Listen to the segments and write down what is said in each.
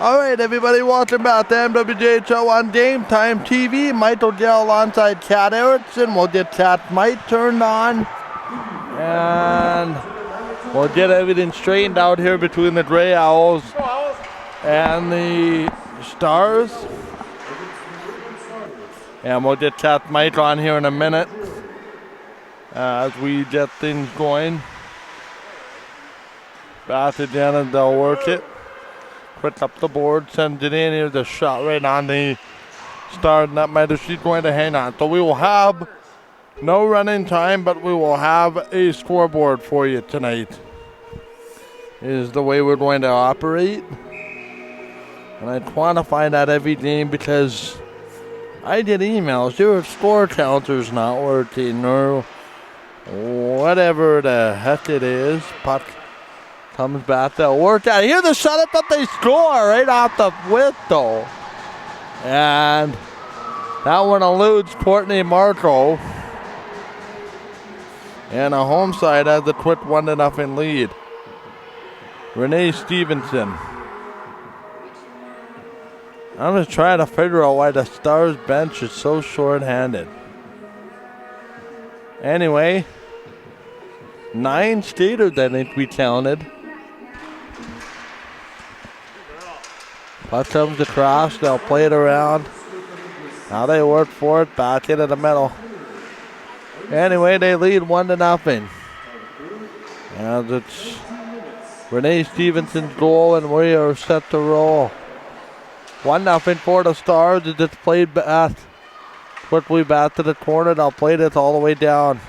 All right, everybody, welcome back to MWJHL on Game Time TV. Michael Dell alongside Kat Erickson. We'll get Kat's mic turned on, and we'll get everything straightened out here between the Gray Owls and the Stars. And we'll get Kat's mic on here in a minute as we get things going. Back to Jen and they'll work it. Quick up the board, sends it in. Here's a shot right on the Star net mitre. She's going to hang on. So we will have no running time, but we will have a scoreboard for you tonight. Is the way we're going to operate. And I quantify that every game because I get emails. Your score counter's not working or whatever the heck it is. Puck comes back, they'll work out. Here's the shot, but they score right off the window. And that one eludes Courtney Marco. And a home side has a quick 1-0 lead. Renee Stevenson. I'm just trying to figure out why the Stars bench is so short-handed. Anyway, 9 skaters I think we counted. Puck comes across, they'll play it around. Now they work for it, back into the middle. Anyway, they lead 1-0. And it's Renee Stevenson's goal, and we are set to roll. 1-0 for the Stars. It's just played back, quickly back to the corner. They'll play this all the way down.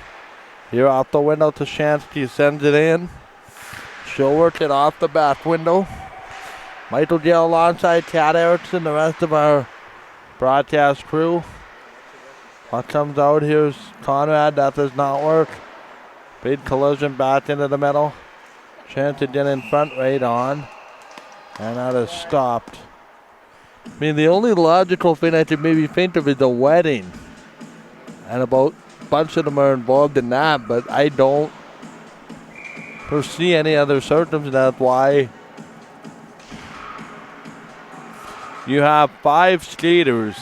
Here off the window to Shansky, sends it in. She'll work it off the back window. Michael Gill alongside Kat Erickson, the rest of our broadcast crew. Puck comes out, here's Conrad, that does not work. Big collision back into the middle. Chance it in front, right on. And that is stopped. I mean, the only logical thing I could maybe think of is a wedding. And about a bunch of them are involved in that, but I don't foresee any other circumstance why you have 5 skaters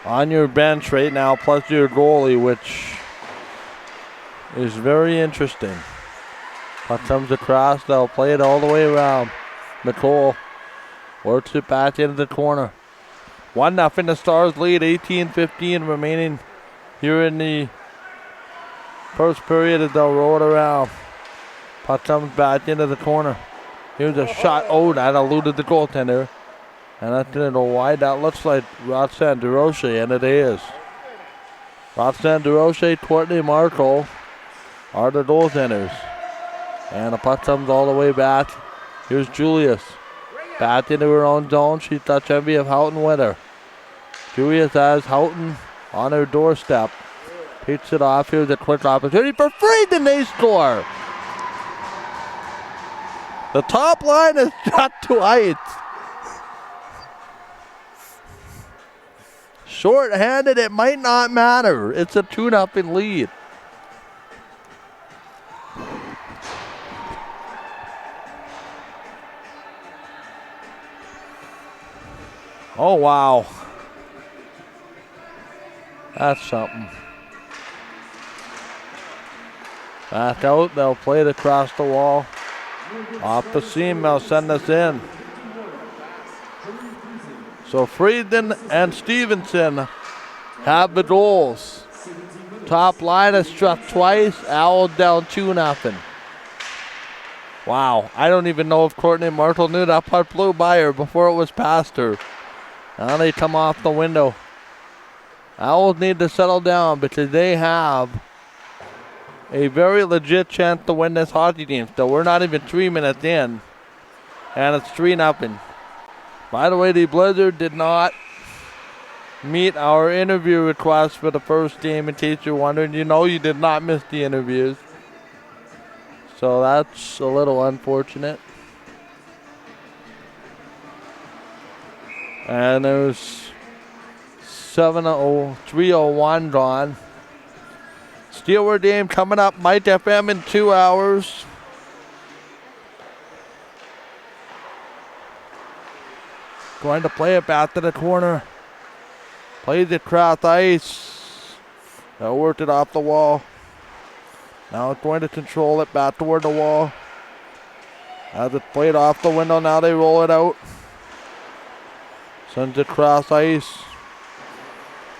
on your bench right now, plus your goalie, which is very interesting. Puck comes across, they'll play it all the way around. Nicole works it back into the corner. 1-0 the Stars lead, 18-15 remaining here in the first period as they'll roll it around. Puck comes back into the corner. Here's a shot. Oh, that eluded the goaltender. And that's going to go wide. That looks like Roxanne DeRoche, and it is. Roxanne DeRoche, Courtney Marco are the goaltenders. And the puck comes all the way back. Here's Julius. Back into her own zone. She's touch envy of Houghton with her. Julius has Houghton on her doorstep. Picks it off. Here's a quick opportunity for Frieden. They score. The top line is shot twice. Short-handed, it might not matter. It's a 2-0 lead. Oh, wow. That's something. Back out, they'll play it across the wall. Off the seam, they'll send us in. So Frieden and Stevenson have the goals. Top line is struck twice. Owls down 2-0. Wow, I don't even know if Courtney Martel knew that puck flew by her before it was past her. Now they come off the window. Owls need to settle down because they have a very legit chance to win this hockey game. So we're not even 3 minutes in, and it's 3-0. By the way, the Blizzard did not meet our interview request for the first game, in case you're wondering. You know you did not miss the interviews. So that's a little unfortunate. And there's 3:01 gone. Steelward game coming up, Mike FM in 2 hours. Going to play it back to the corner. Plays it cross ice. They'll work it off the wall. Now it's going to control it back toward the wall. As it's played off the window, now they roll it out. Sends it cross ice.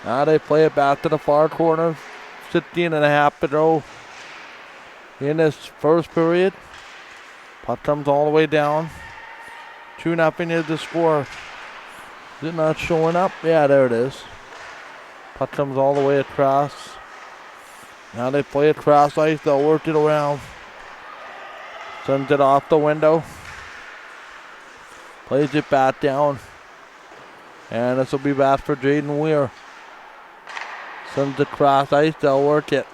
Now they play it back to the far corner. 15.5 to go in this first period. Puck comes all the way down. 2-0 is the score. Is it not showing up? Yeah, there it is. Puck comes all the way across. Now they play it cross ice. They'll work it around. Sends it off the window. Plays it back down. And this will be back for Jaden Weir. Sends it cross ice. They'll work it.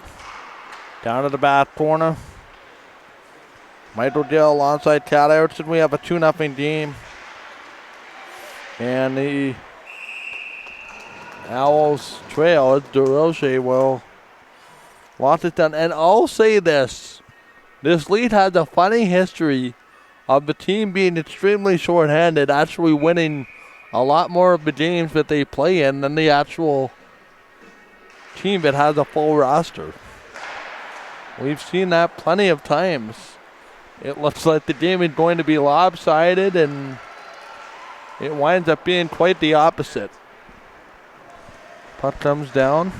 Down to the back corner. Michael Gill alongside Cal Erickson. We have a 2-0 game. And the Owls trail. DeRoche will want it done. And I'll say this. This league has a funny history of the team being extremely short-handed, actually winning a lot more of the games that they play in than the actual team that has a full roster. We've seen that plenty of times. It looks like the game is going to be lopsided, and it winds up being quite the opposite. Puck comes down.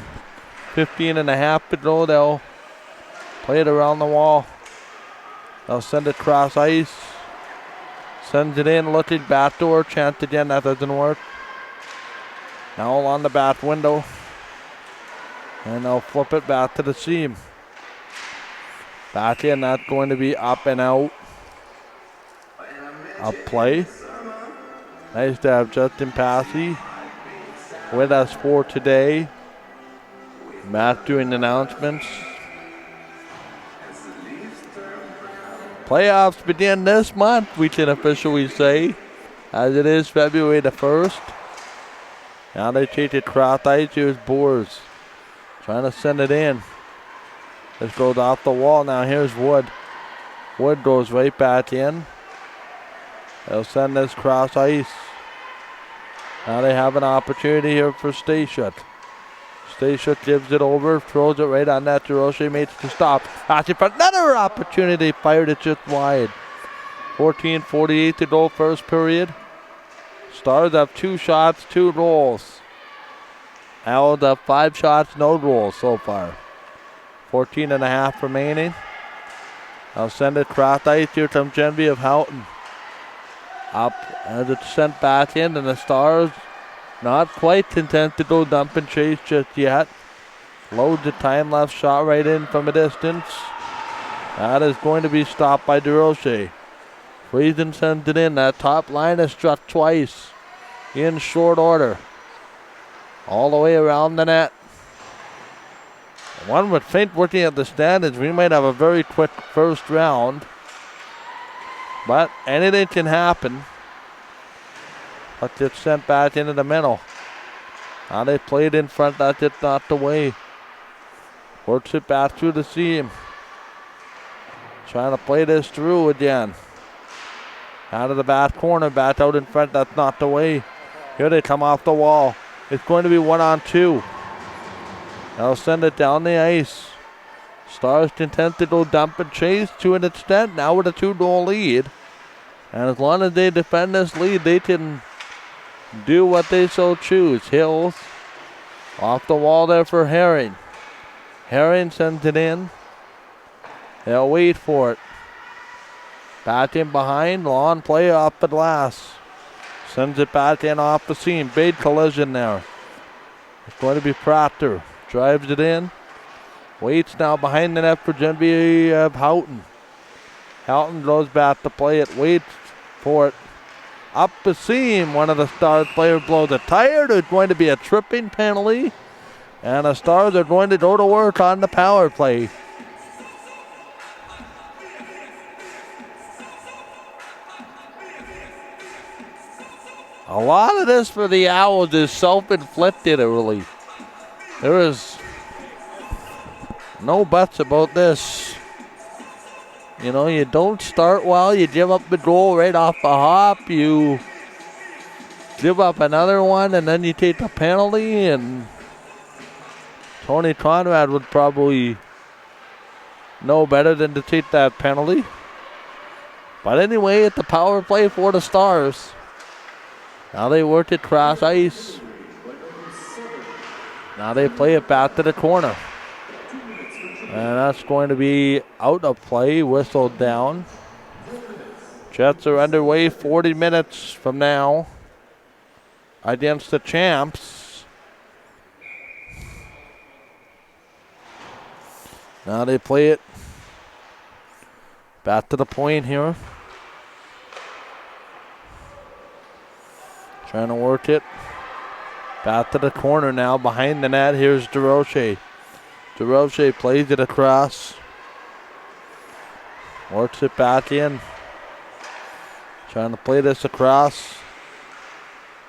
15.5 to go. They'll play it around the wall. They'll send it cross ice. Sends it in, looking back door. Chance again, that doesn't work. Now on the back window. And they'll flip it back to the seam. Back in, that's going to be up and out. A play. Nice to have Justin Passy with us for today. Matt doing announcements. Playoffs begin this month, we can officially say, as it is February the 1st. Now they take it cross ice. Here's Boers trying to send it in. This goes off the wall. Now here's Wood. Wood goes right back in. They'll send this cross ice. Now they have an opportunity here for Stashut. Stashut gives it over, throws it right on that. DeRoche makes to stop. Asking for another opportunity. Fired it just wide. 14:48 to go, first period. Stars have 2 shots, 2 goals. Owls have 5 shots, no goals so far. 14.5 remaining. I'll send it cross ice. Here comes Genevieve Houghton. Up as it's sent back in, and the Stars not quite content to go dump and chase just yet. Loads of time left, shot right in from a distance. That is going to be stopped by DeRoche. Friesen sends it in. That top line is struck twice in short order. All the way around the net. One would think, looking at the standings, we might have a very quick first round. But anything can happen. But it's sent back into the middle. Now they played in front, that's it, not the way. Works it back through the seam. Trying to play this through again. Out of the back corner, back out in front, that's not the way. Here they come off the wall. It's going to be 1-on-2. They'll send it down the ice. Stars content to go dump and chase to an extent, now with a 2-goal lead. And as long as they defend this lead, they can do what they so choose. Hills off the wall there for Herring. Herring sends it in. They'll wait for it. Back in behind, long play off the glass. Sends it back in off the seam. Big collision there. It's going to be Proctor. Drives it in. Waits now behind the net for Genevieve Houghton. Houghton goes back to play it. Waits for it. Up the seam. One of the Stars players blows a tire. There's going to be a tripping penalty. And the Stars are going to go to work on the power play. A lot of this for the Owls is self-inflicted, really. There is no buts about this. You know, you don't start well, you give up the goal right off the hop, you give up another one and then you take the penalty, and Tony Conrad would probably know better than to take that penalty. But anyway, it's the power play for the Stars. Now they work it cross ice. Now they play it back to the corner. And that's going to be out of play, whistled down. Jets are underway 40 minutes from now against the champs. Now they play it back to the point here. Trying to work it back to the corner now. Behind the net, here's DeRoche. DeRoche plays it across. Works it back in. Trying to play this across.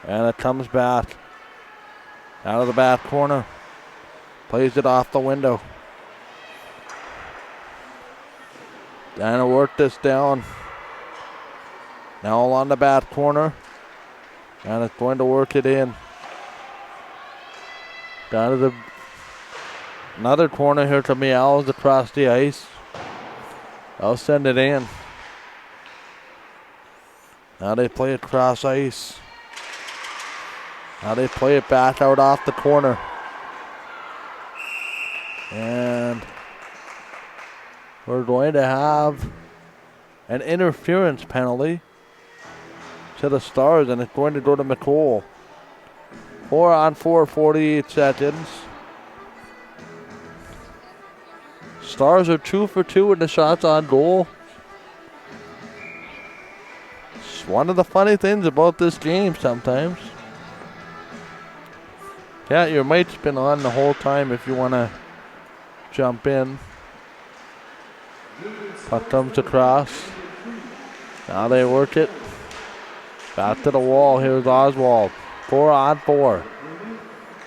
And it comes back. Out of the back corner. Plays it off the window. Trying to work this down. Now on the back corner. And it's going to work it in. Down to the another corner here to Meows across the ice. I'll send it in. Now they play it cross ice. Now they play it back out off the corner. And we're going to have an interference penalty to the Stars, and it's going to go to McCool. 4-on-4, 48 seconds. Stars are 2 for 2 in the shots on goal. It's one of the funny things about this game sometimes. Yeah, your mic's been on the whole time if you want to jump in. Puck comes across. Now they work it. Back to the wall. Here's Oswald. 4-on-4.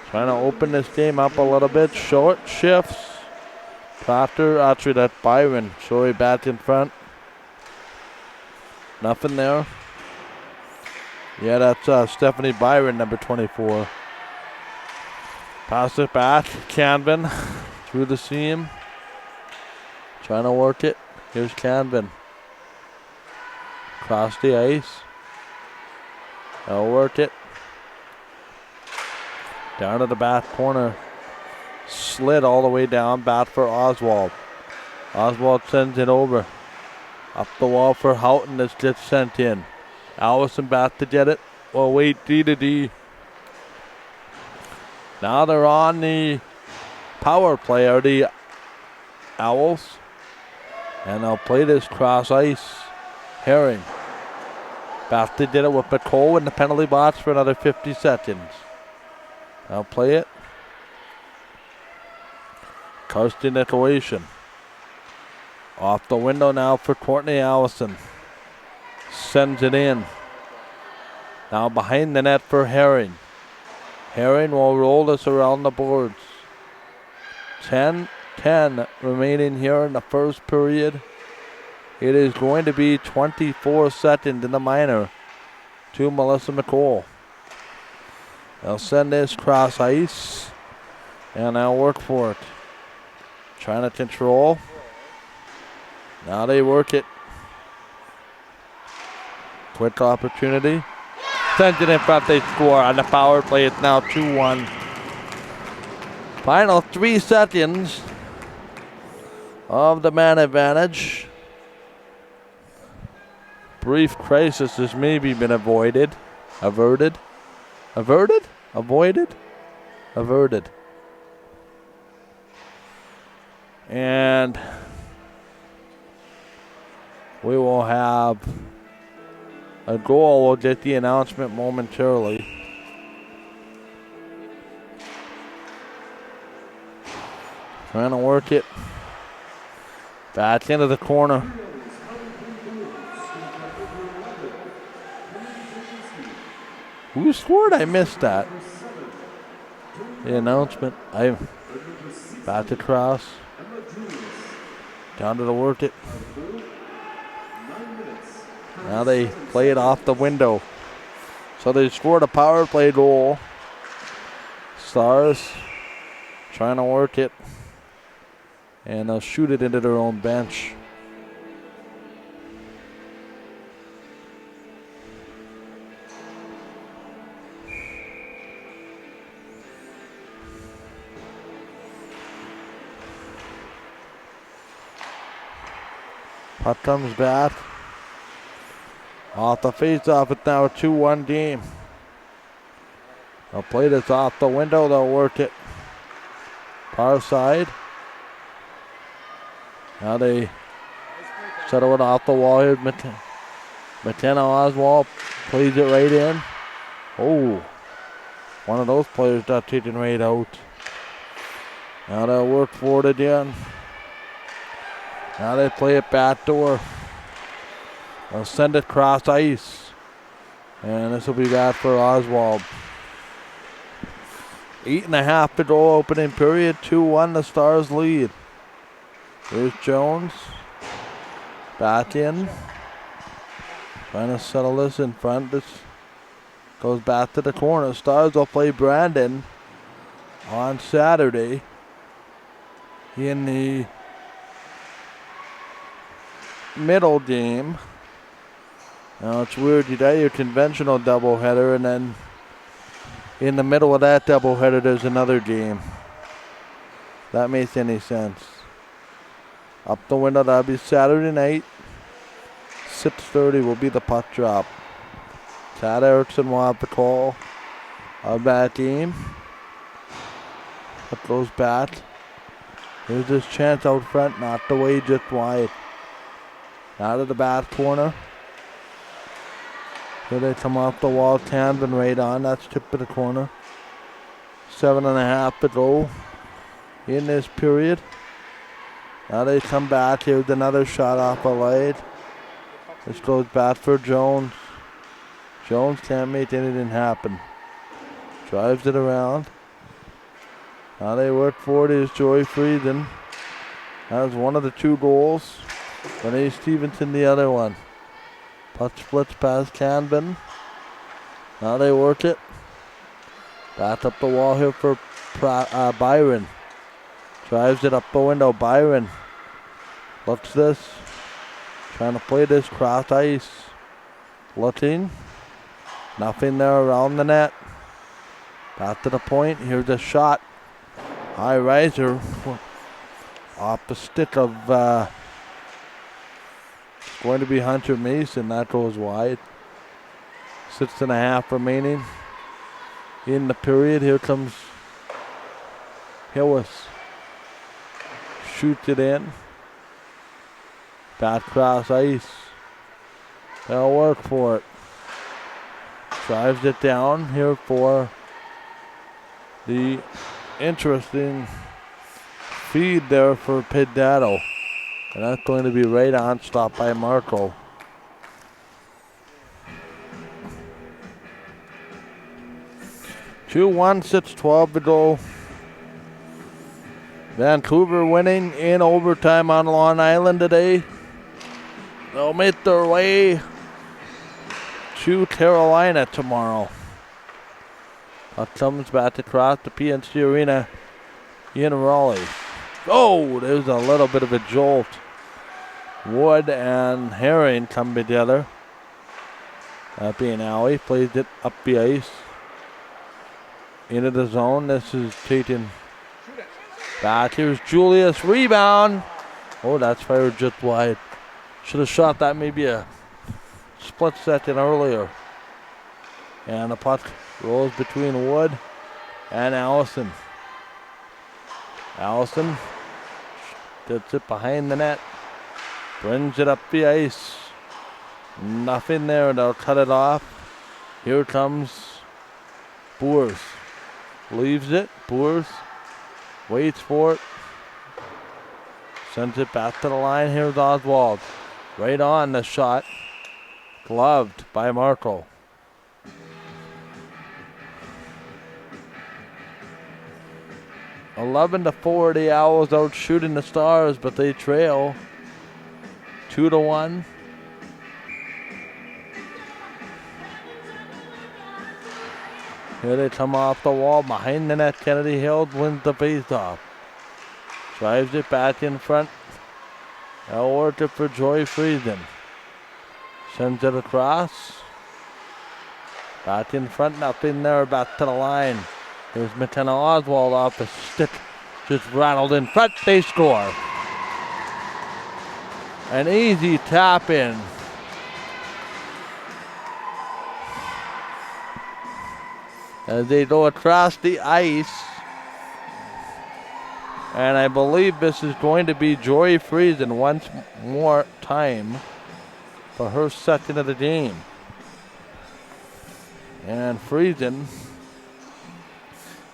Trying to open this game up a little bit. Short shifts. Proctor, actually that's Byron. Sorry, back in front. Nothing there. Yeah, that's Stephanie Byron, number 24. Pass it back. Canvin through the seam. Trying to work it. Here's Canvin. Across the ice. They'll work it. Down to the back corner. Slid all the way down. Back for Oswald. Oswald sends it over. Up the wall for Houghton. This gets sent in. Allison back to get it. Well, wait, D to D. Now they're on the power play, are the Owls. And they'll play this cross ice. Herring. Back to get it with McCole in the penalty box for another 50 seconds. I'll play it. Kirsten Nicolation. Off the window now for Courtney Allison. Sends it in. Now behind the net for Herring. Herring will roll this around the boards. 10-10 remaining here in the first period. It is going to be 24 seconds in the minor to Melissa McCall. They'll send this cross ice, and they'll work for it. Trying to control. Now they work it. Quick opportunity. Sends it in front, they score on the power play. It's now 2-1. Final 3 seconds of the man advantage. Brief crisis has maybe been avoided. Averted. Averted? Avoided? Averted. And we will have a goal. We'll get the announcement momentarily. Trying to work it. Back into the corner. Who scored? I missed that. The announcement. Back across. Down to the work it. Now they play it off the window. So they scored a power play goal. Stars trying to work it. And they'll shoot it into their own bench. Puck comes back. Off the face-off, it's now a 2-1 game. They'll play this off the window, they'll work it. Far side. Now they settle it off the wall here. McKenna Oswald plays it right in. Oh, one of those players got taken right out. Now they'll work for it again. Now they play it back door. They'll send it cross ice. And this will be bad for Oswald. 8.5 to go opening period. 2-1 the Stars lead. Here's Jones. Back in. Trying to settle this in front. This goes back to the corner. Stars will play Brandon on Saturday in the middle game. Now it's weird, you got your conventional doubleheader, and then in the middle of that doubleheader there's another game. If that makes any sense. Up the window, that'll be Saturday night. 6:30 will be the puck drop. Tad Erickson will have the call of that game. Puck goes back. Here's this chance out front, knocked away just wide. Out of the back corner. Here they come off the wall. Canvin right on. That's tip of the corner. 7.5 to go in this period. Now they come back. Here's another shot off a light. This goes back for Jones. Jones can't make anything happen. Drives it around. Now they work for it is Joy Frieden. That was one of the two goals. Renee Stevenson the other one. Puck splits past Canvin. Now they work it. Back up the wall here for Byron. Drives it up the window. Byron looks this. Trying to play this cross ice. Looking. Nothing there around the net. Back to the point. Here's a shot. High riser. Off the stick of going to be Hunter Mason. That goes wide. 6.5 remaining in the period. Here comes Hillis. Shoots it in. Back cross ice. They'll work for it. Drives it down here for the interesting feed there for Pidato. And that's going to be right on, stopped by Marco. Two 1, 6:12 to go. Vancouver winning in overtime on Long Island today. They'll make their way to Carolina tomorrow. Puck comes back across the PNC Arena in Raleigh. Oh, there's a little bit of a jolt. Wood and Herring come together. That being Alley, plays it up the ice. Into the zone. This is taken back. Here's Julius. Rebound. Oh, that's fired just wide. Should have shot that maybe a split second earlier. And the puck rolls between Wood and Allison. Allison gets it behind the net. Brings it up the ice. Nothing there. They'll cut it off. Here comes Boers. Leaves it. Boers waits for it. Sends it back to the line. Here's Oswald. Right on the shot. Gloved by Marco. $11 to 4. The Owls out shooting the Stars, but they trail 2-1. Here they come off the wall. Behind the net, Kennedy Hill wins the faceoff. Drives it back in front. Now worked it for Joy Friesen. Sends it across. Back in front, nothing there, back to the line. Here's McKenna Oswald off the stick. Just rattled in front, they score. An easy tap in. As they go across the ice. And I believe this is going to be Joy Friesen once more time for her second of the game. And Friesen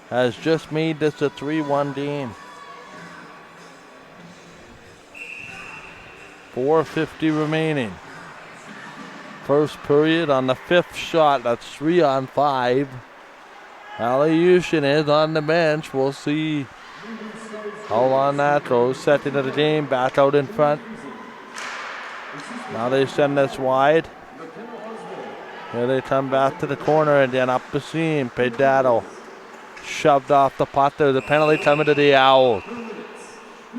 has just made this a 3-1 game. 4:50 remaining. First period on the 5th shot. That's 3-on-5. Alyushin is on the bench. We'll see how long that goes. Second of the game, back out in front. Now they send this wide. Here they come back to the corner and then up the seam. Pedato shoved off the puck there. The penalty coming to the Owls.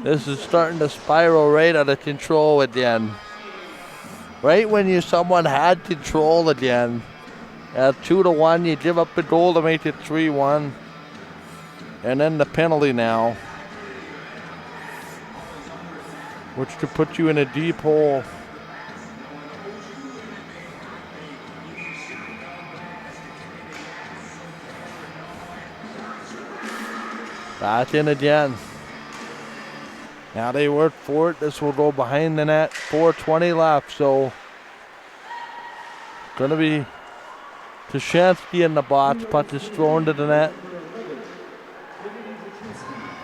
This is starting to spiral right out of control again. Right when someone had control again. At 2-1, you give up the goal to make it 3-1. And then the penalty now, which could put you in a deep hole. Back in again. Now they work for it. This will go behind the net. 4:20 left, so going to be Tushansky in the box. Puck is thrown to the net.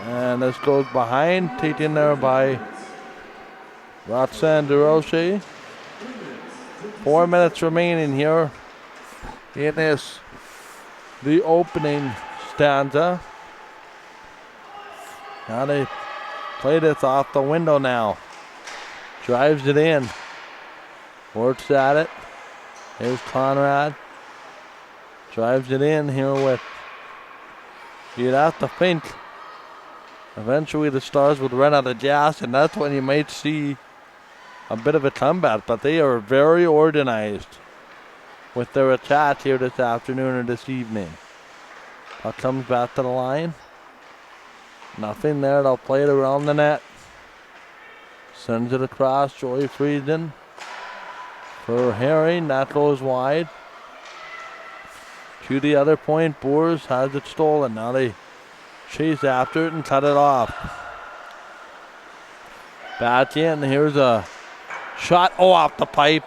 And this goes behind, taken there by Roxanne DeRoche. 4 minutes remaining here in the opening stanza. Now they play this off the window now. Drives it in. Works at it. Here's Conrad. Drives it in here with. You'd have to think eventually the Stars would run out of gas, and that's when you might see a bit of a comeback. But they are very organized with their attack here this afternoon or this evening. Puck comes back to the line. Nothing there. They'll play it around the net. Sends it across. Joy Friesen for Herring. That goes wide. To the other point. Boers has it stolen. Now they chase after it and cut it off. Back in. Here's a shot. Oh, off the pipe.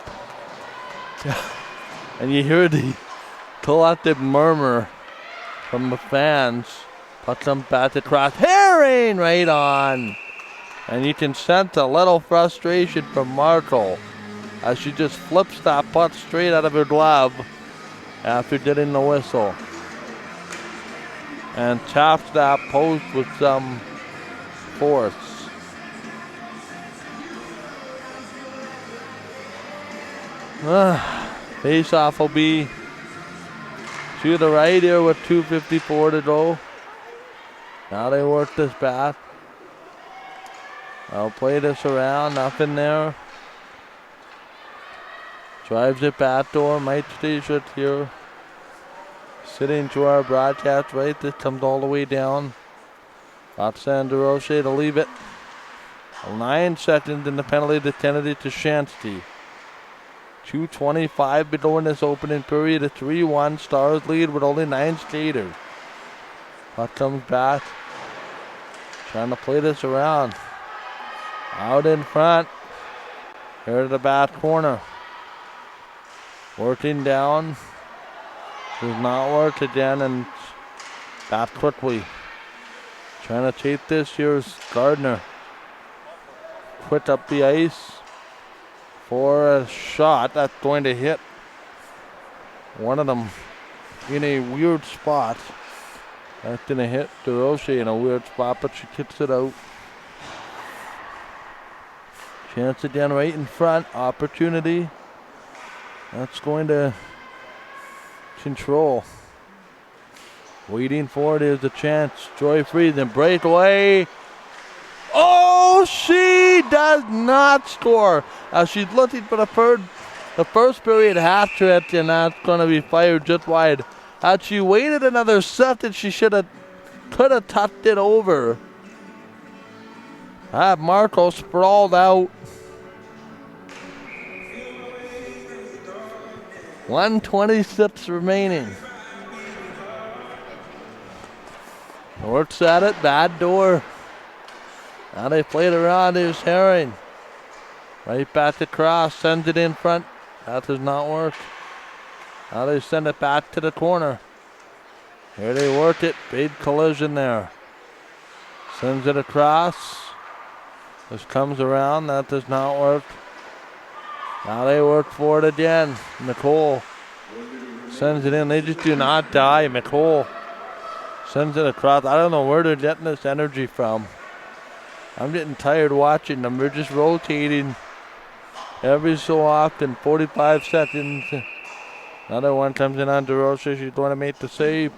And you hear the collective murmur from the fans. Puck comes back across. Herring right on. And you can sense a little frustration from Markle as she just flips that puck straight out of her glove after getting the whistle. And taps that post with some force. Face-off will be to the right here with 2:54 to go. Now they work this back. I'll play this around. Nothing there. Drives it back door. Might stay shut here. Sitting to our broadcast right. This comes all the way down. Roxanne DeRoche to leave it. 9 seconds in the penalty to Kennedy Tushansky. 2:25 below in this opening period. A 3-1 Stars lead with only 9 skaters. Puck comes back. Trying to play this around. Out in front. Here to the back corner. Working down. Does not work again and back quickly. Trying to take this. Here's Gardner. Quick up the ice for a shot that's going to hit one of them in a weird spot. That's going to hit DeRoche in a weird spot, but she kicks it out. Chance again right in front. Opportunity. That's going to control. Waiting for it is the chance. Joy Friesen breakaway. Oh, she does not score. She's looking for the first period hat trick, and that's going to be fired just wide. Had she waited another second, she could have tucked it over. Marco sprawled out. 1:26 remaining. Works at it, bad door. Now they play it around, here's Herring. Right back across, sends it in front. That does not work. Now they send it back to the corner. Here they work it, big collision there. Sends it across. This comes around, that does not work. Now they work for it again. Nicole sends it in, they just do not die. Nicole sends it across. I don't know where they're getting this energy from. I'm getting tired watching them. They're just rotating every so often, 45 seconds. Another one comes in on DeRosa. She's going to make the save.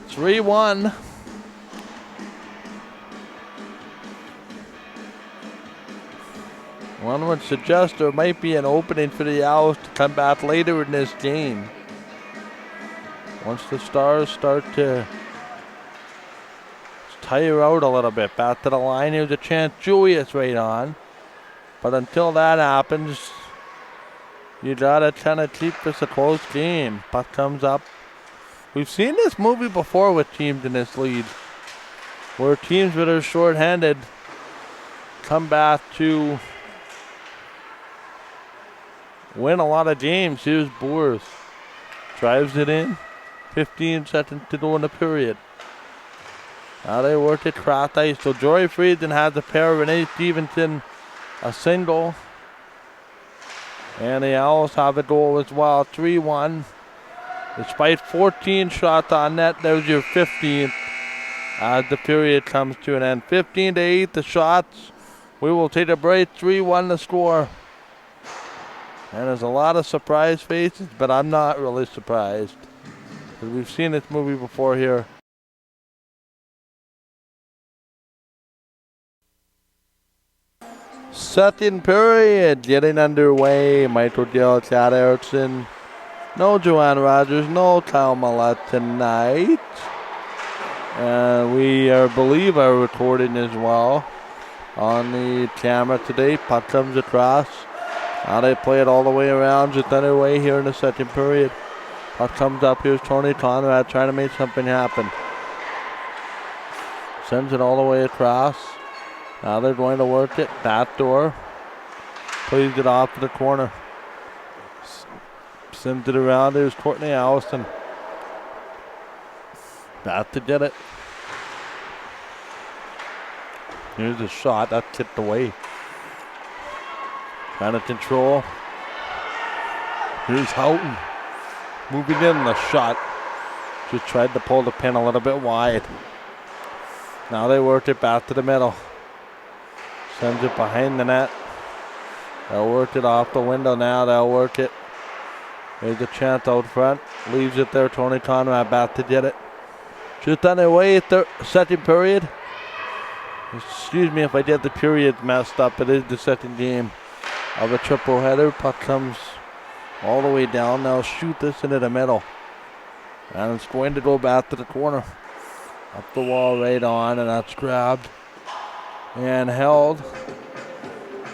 3-1. One would suggest there might be an opening for the Owls to come back later in this game. Once the Stars start to tire out a little bit. Back to the line, here's a chance. Julius right on. But until that happens, you gotta kind of keep this a close game. Puck comes up. We've seen this movie before with teams in this league, where teams that are shorthanded come back to win a lot of games. Here's Boers. Drives it in. 15 seconds to go in the period. Now they work it cross ice. So Jory Friesen has a pair. Renee Stevenson a single. And the Owls have a goal as well. 3-1. Despite 14 shots on net, there's your 15th as the period comes to an end. 15-8 the shots. We will take a break. 3-1 the score. And there's a lot of surprise faces, but I'm not really surprised, because we've seen this movie before here. Second period getting underway. Michael Gill, Chad Erickson. No Joanne Rogers, no Kyle Millett tonight. And we believe are recording as well on the camera today. Puck comes across. Now they play it all the way around, just underway here in the second period. Puck comes up, here's Tony Conrad trying to make something happen. Sends it all the way across. Now they're going to work it, back door. Plays it off to the corner. Sends it around, there's Courtney Allison. Back to get it. Here's a shot, that's tipped away. Trying to control. Here's Houghton. Moving in the shot. Just tried to pull the pin a little bit wide. Now they work it back to the middle. Sends it behind the net. They'll work it off the window now. They'll work it. There's a chance out front. Leaves it there. Tony Conrad back to get it. Just on their way. Second period. Excuse me if I get the period messed up. It is the second game of a triple header. Puck comes all the way down. They'll shoot this into the middle. And it's going to go back to the corner. Up the wall right on, and that's grabbed and held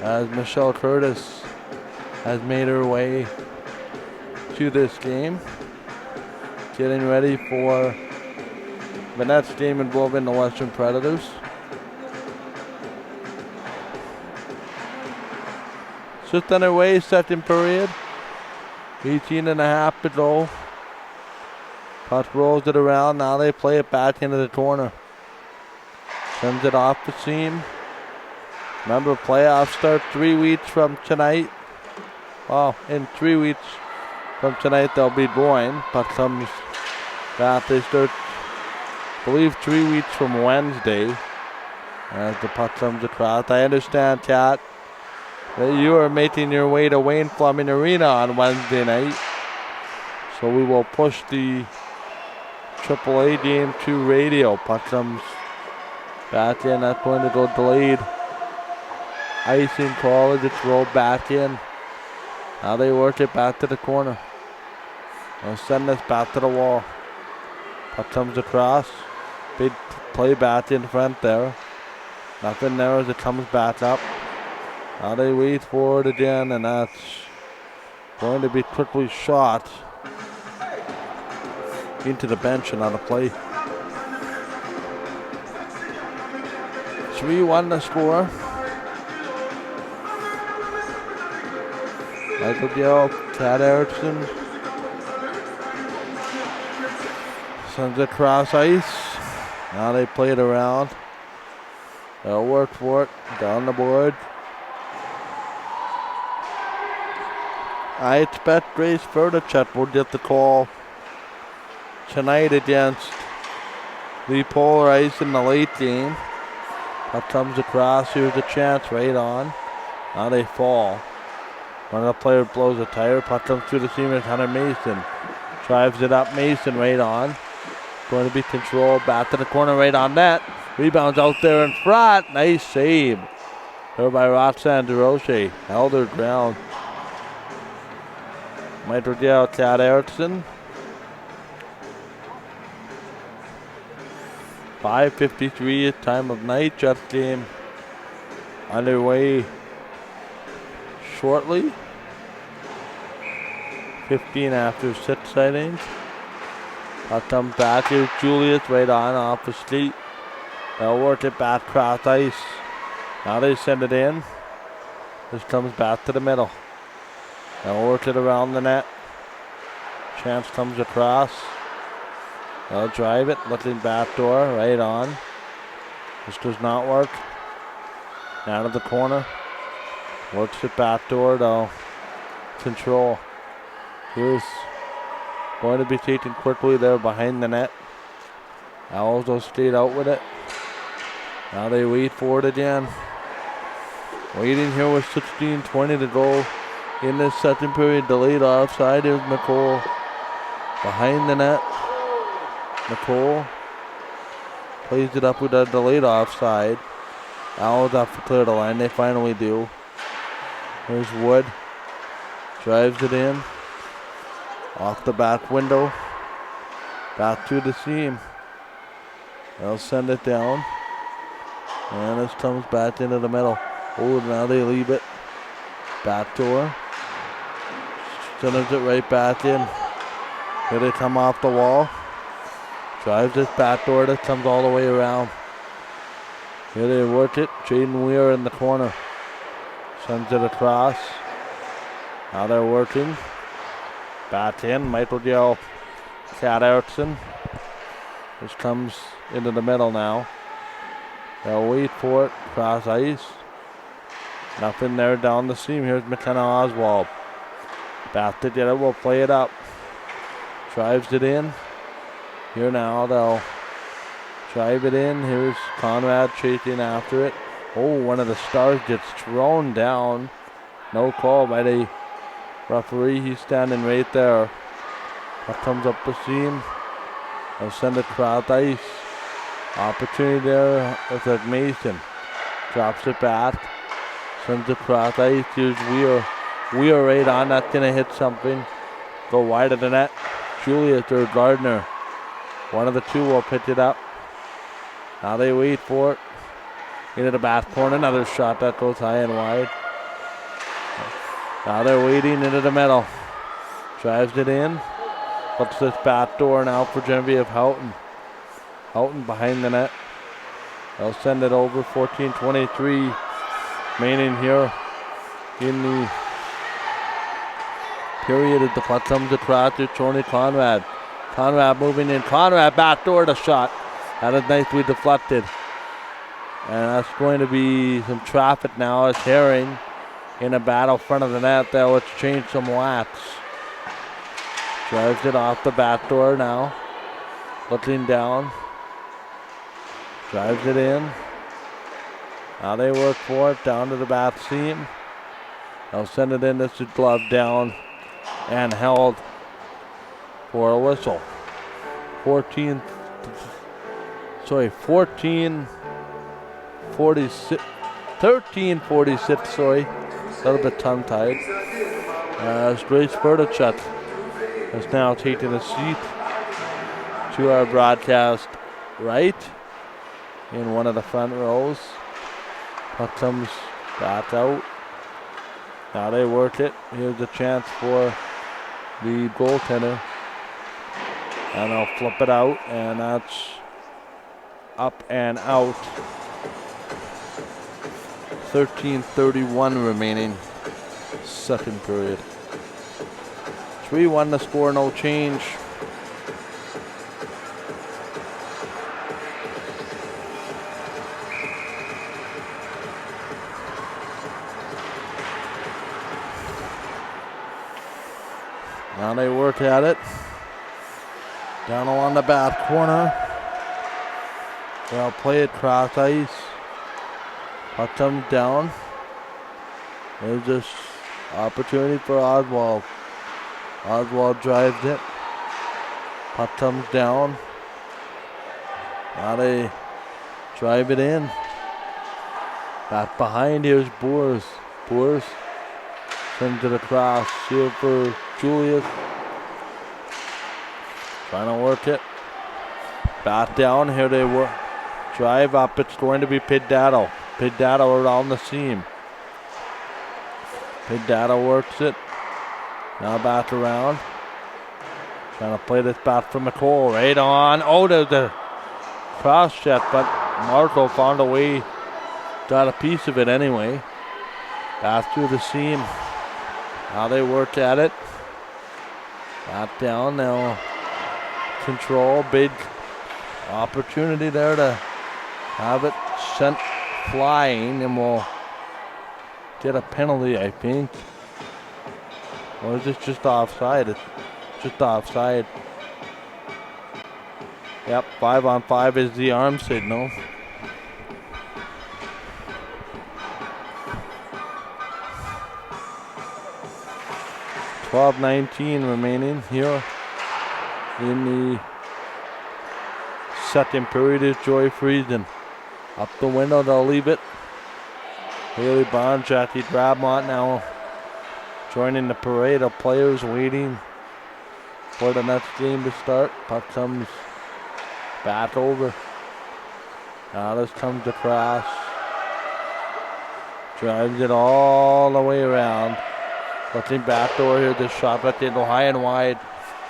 as Michelle Curtis has made her way to this game. Getting ready for the next game involving the Western Predators. Just underway, second period. 18.5 to go. Puck rolls it around. Now they play it back into the corner. Sends it off the seam. Remember, playoffs start 3 weeks from tonight. Well, in 3 weeks from tonight, they'll be going. Puck comes back. They start, I believe, 3 weeks from Wednesday. As the puck comes across. I understand, Kat, that you are making your way to Wayne Fleming Arena on Wednesday night. So we will push the AAA game to radio. Puck comes back in. That's going to go delayed. Icing call as it's rolled back in. Now they work it back to the corner. They'll send this back to the wall. Puck comes across. Big play back in front there. Nothing there as it comes back up. Now they wait for it again, and that's going to be quickly shot into the bench and on a play. 3-1 the score. Michael Gill, Tad Erickson sends it across ice. Now they play it around. They'll work for it down the board. I expect Grace Ferdichet will get the call tonight against the Polar Ice in the late game. Up comes across. Here's a chance right on. Now they fall. One of the players blows a tire. Puck comes through the seam. It's Hunter Mason. Drives it up. Mason right on. Going to be controlled. Back to the corner right on net. Rebounds out there in front. Nice save. There by Roxanne DeRoche. Held her ground. Michael Gale, Tad Erickson. 5:53 time of night. Jets game underway shortly. 15 after 6 innings. I'll come back. Here's Julius right on off the street. They'll work it back cross ice. Now they send it in. This comes back to the middle. They'll work it around the net. Chance comes across. They'll drive it. Looking back door. Right on. This does not work. Out of the corner. Works it back door. They'll control. Here's going to be taken quickly there behind the net. Owls will stay out with it. Now they wait for it again. Waiting here with 16:20 to go in this second period. Delayed offside. Here's Nicole behind the net. Nicole plays it up with a delayed offside. Owls have to clear the line. They finally do. Here's Wood. Drives it in. Off the back window. Back to the seam. They'll send it down. And this comes back into the middle. Oh, now they leave it. Back door. Sends it right back in. Here they come off the wall. Drives this back door that comes all the way around. Here they work it. Jaden Weir in the corner. Sends it across. Now they're working. Back in. Michael Gill. Cat Erickson. This comes into the middle now. They'll wait for it. Cross ice. Nothing there down the seam. Here's McKenna Oswald. Back to get it. We'll play it up. Drives it in. Here now they'll drive it in. Here's Conrad chasing after it. Oh, one of the stars gets thrown down. No call by the referee. He's standing right there. That comes up the seam. They'll send it cross ice. Opportunity there with Mason. Drops it back. Sends it cross ice. Here's Weir. Weir right on. That's going to hit something. Go wide of the net. Julius or Gardner. One of the two will pitch it up. Now they wait for it. Into the back corner. Another shot that goes high and wide. Now they're waiting into the middle. Drives it in. Puts this back door now for Genevieve Houghton. Houghton behind the net. They'll send it over. 14:23 remaining here in the period as the puck comes across to Tony Conrad. Conrad moving in. Conrad back door the shot. That is nicely deflected. And that's going to be some traffic now as Herring in a battle front of the net there. Let's change some laps. Drives it off the back door now. Looking down. Drives it in. Now they work for it down to the back seam. They'll send it in. This is glove down and held for a whistle. 14, 46, 13-46, sorry. A little bit tongue-tied. As Grace Berdachuk has now taken a seat to our broadcast right in one of the front rows. Puck comes back out. Now they work it. Here's a chance for the goaltender. And I'll flip it out, and that's up and out. 13:31 remaining, second period. 3-1 the score, no change. Now they work at it. Down along the back corner. They'll play it cross ice. Puck comes down. There's this opportunity for Oswald. Oswald drives it. Puck comes down. Now they drive it in. Back behind, here's Boers. Boers sends it across here for Julius. Trying to work it. Back down, here they work. Drive up, it's going to be Pidato. Pidato around the seam. Pidato works it. Now back around. Trying to play this back for McCall. Right on. Oh, there's a cross check, but Marco found a way. Got a piece of it anyway. Back through the seam. Now they work at it. Back down now. Control. Big opportunity there to have it sent flying, and we'll get a penalty, I think. Or is this just offside? It's just offside. Yep, 5-on-5 is the arm signal. $12:19 remaining here in the second period. Is Joy Friesen. Up the window, they'll leave it. Haley Bond, Jackie Drabmont now joining the parade of players waiting for the next game to start. Puck comes back over. Now this comes across. Drives it all the way around. Looking back door here, this shot left into high and wide.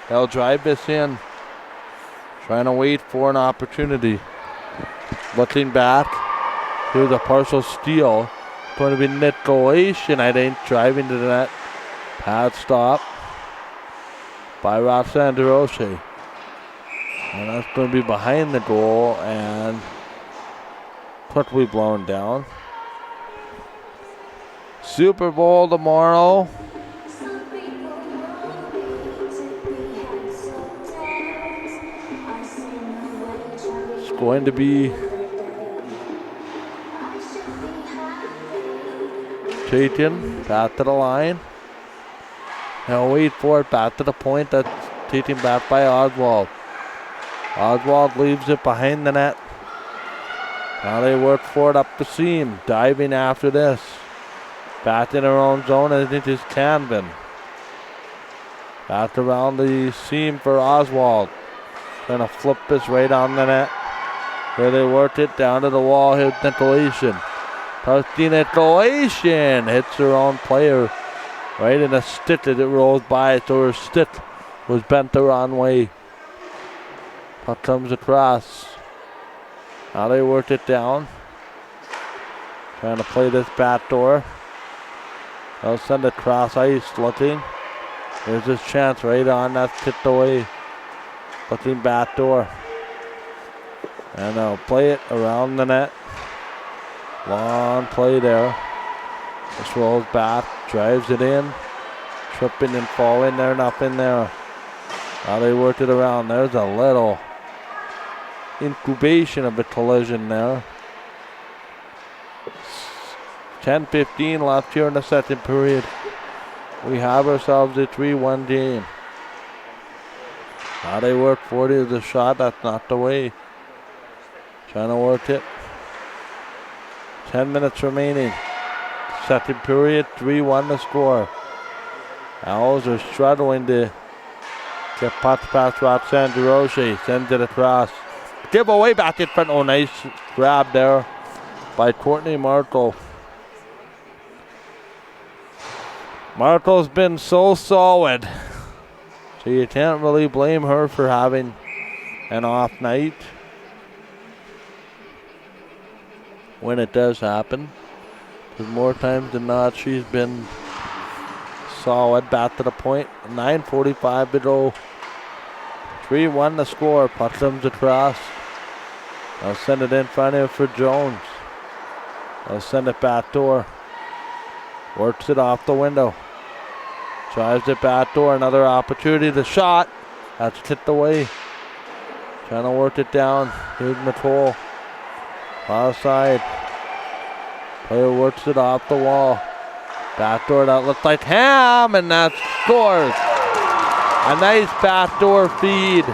They'll drive this in. Trying to wait for an opportunity. Looking back. Here's a partial steal. Going to be Nicolation, I think, driving to the net. Pad stop by Roxanne DeRoche. And that's going to be behind the goal and quickly blown down. Super Bowl tomorrow. It's going to be taken back to the line. Now wait for it, back to the point. That's taken back by Oswald. Oswald leaves it behind the net. Now they work for it up the seam. Diving after this. Back in their own zone, I think it's Canvin. Back around the seam for Oswald. Trying to flip this right on the net. Here they worked it down to the wall. Here's Nicolation. Nicolation hits her own player right in a stick as it rolls by. So her stick was bent the wrong way. Puck comes across. Now they worked it down. Trying to play this back door. They'll send it cross ice looking. There's this chance right on. That's tipped away. Looking back door. And they'll play it around the net. Long play there. This rolls back. Drives it in. Tripping and falling there. Nothing there. Now they work it around. There's a little incubation of a collision there. 10:15 left here in the second period. We have ourselves a 3-1 game. Now they work 40 as a shot. That's not the way. Trying to work it. 10 minutes remaining. Second period, 3-1 the score. Owls are struggling to get pucks past Roxanne DeRoche. Sends it across. Give away back in front. Oh, nice grab there by Courtney Markle. Markle's been so solid, so you can't really blame her for having an off night when it does happen. Because more times than not, she's been solid. Back to the point. 9:45 to go. 3-1 the score. Puck comes across. They'll send it in front of for Jones. They'll send it back door. Works it off the window. Drives it back door. Another opportunity. The shot. That's tipped away. Trying to work it down. Here's Nicole. Far side. Player works it off the wall. Backdoor, that looks like Ham, and that scores. A nice backdoor feed.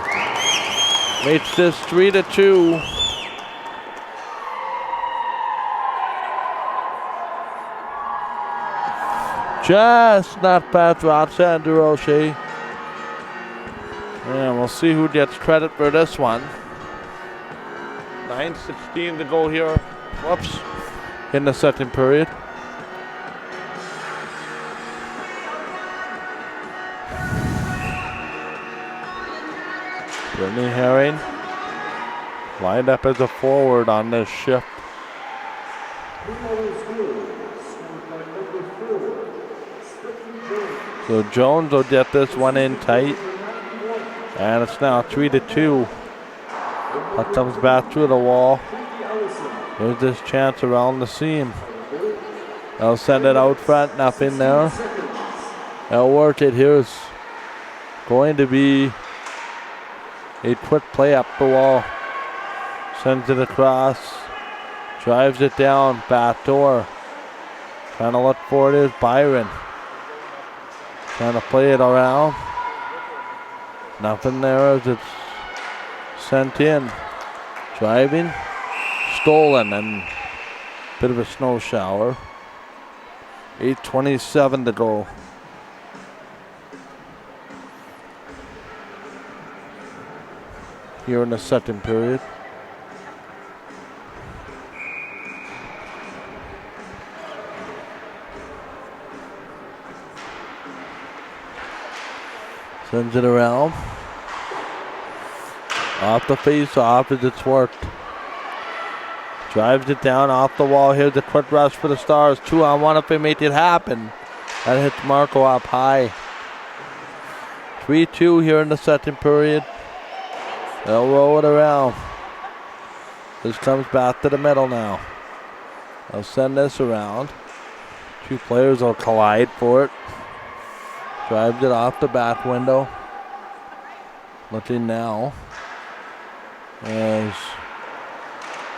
Makes this 3-2. Just not past Roxanne DeRoche. And we'll see who gets credit for this one. 9:16 to go here. Whoops. In the second period. Brittany Herring lined up as a forward on this shift. So Jones will get this one in tight. And it's now 3-2. That comes back through the wall. There's this chance around the seam. They'll send it out front, nothing there. They'll work it. Here's going to be a quick play up the wall. Sends it across. Drives it down, back door. Trying to look for it is Byron. Trying to play it around. Nothing there as it's sent in. Driving. Stolen, and bit of a snow shower. 8:27 to go. Here in the second period. Sends it around. Off the face-off as it's worked. Drives it down off the wall. Here's the quick rush for the Stars. 2-on-1 if they make it happen. That hits Marco up high. 3-2 here in the second period. They'll roll it around. This comes back to the middle now. They'll send this around. Two players will collide for it. Drives it off the back window. Looking now as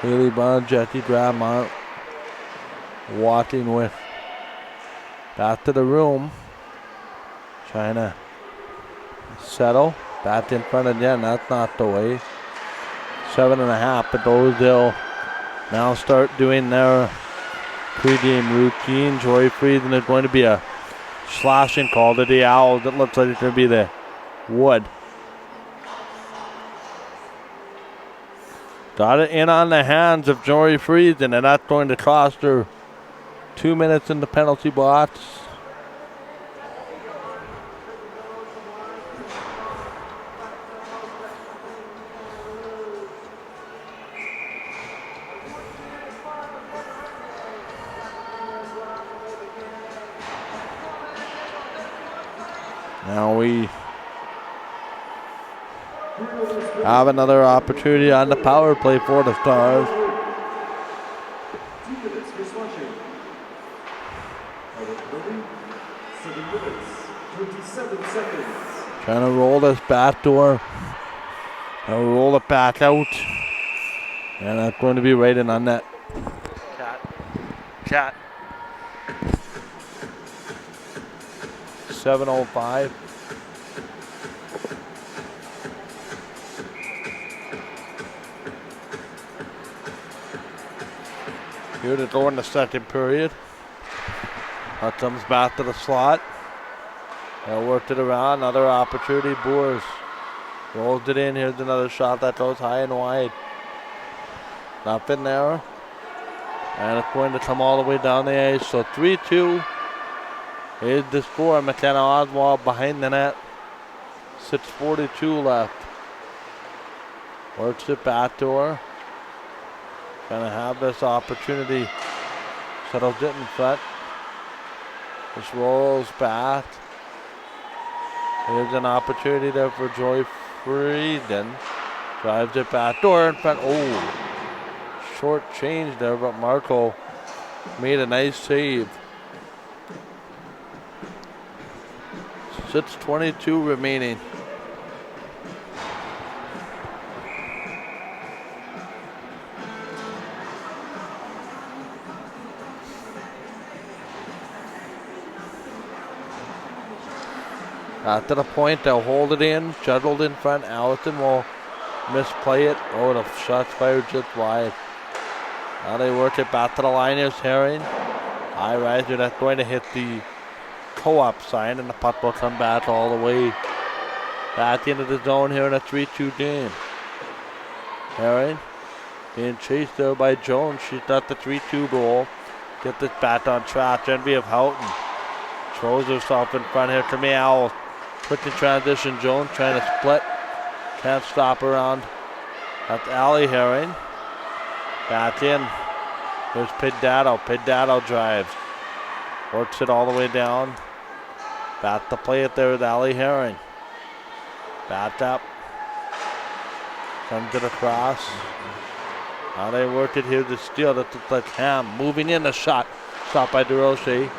Haley Bonjetti, Gramont walking with back to the room. Trying to settle. Back in front again. That's not the way. 7.5, but those they'll now start doing their pregame routine. Joy Freeze, and there's going to be a slashing call to the Owls. It looks like it's going to be the Wood. Got it in on the hands of Jory Friesen, and that's going to cost her 2 minutes in the penalty box. Now we have another opportunity on the power play for the Stars. Trying to roll this back door. They'll roll it back out. And that's going to be right in on net. Chat. 7:05. Here to go in the second period. Comes back to the slot. They'll work it around. Another opportunity. Boers rolls it in. Here's another shot that goes high and wide. Nothing there. And it's going to come all the way down the ice. So 3-2 is the score. McKenna Oswald behind the net. 6:42 left. Works it back to her. Gonna have this opportunity. Settles it in front. Just rolls back. Here's an opportunity there for Joy Frieden. Drives it back door in front. Oh, short change there, but Marco made a nice save. 6:22 remaining. To the point, they'll hold it in, juggled in front. Allison will misplay it. Oh, the shot's fired just wide. Now they work it back to the line. Here's Herring. High riser, that's going to hit the co-op sign, and the puck will come back all the way back into the zone here in a 3-2 game. Herring being chased there by Jones. She's got the 3-2 goal. Get this back on track. Genevieve Houghton throws herself in front here to Meow. Quick in transition, Jones trying to split. Can't stop around. That's Allie Herring. Back in. There's Pidato. Pidato drives. Works it all the way down. Back to play it there with Allie Herring. Back up. Comes it across. Now they work it here to steal. That looks like Ham. Moving in the shot. Stopped by DeRoche.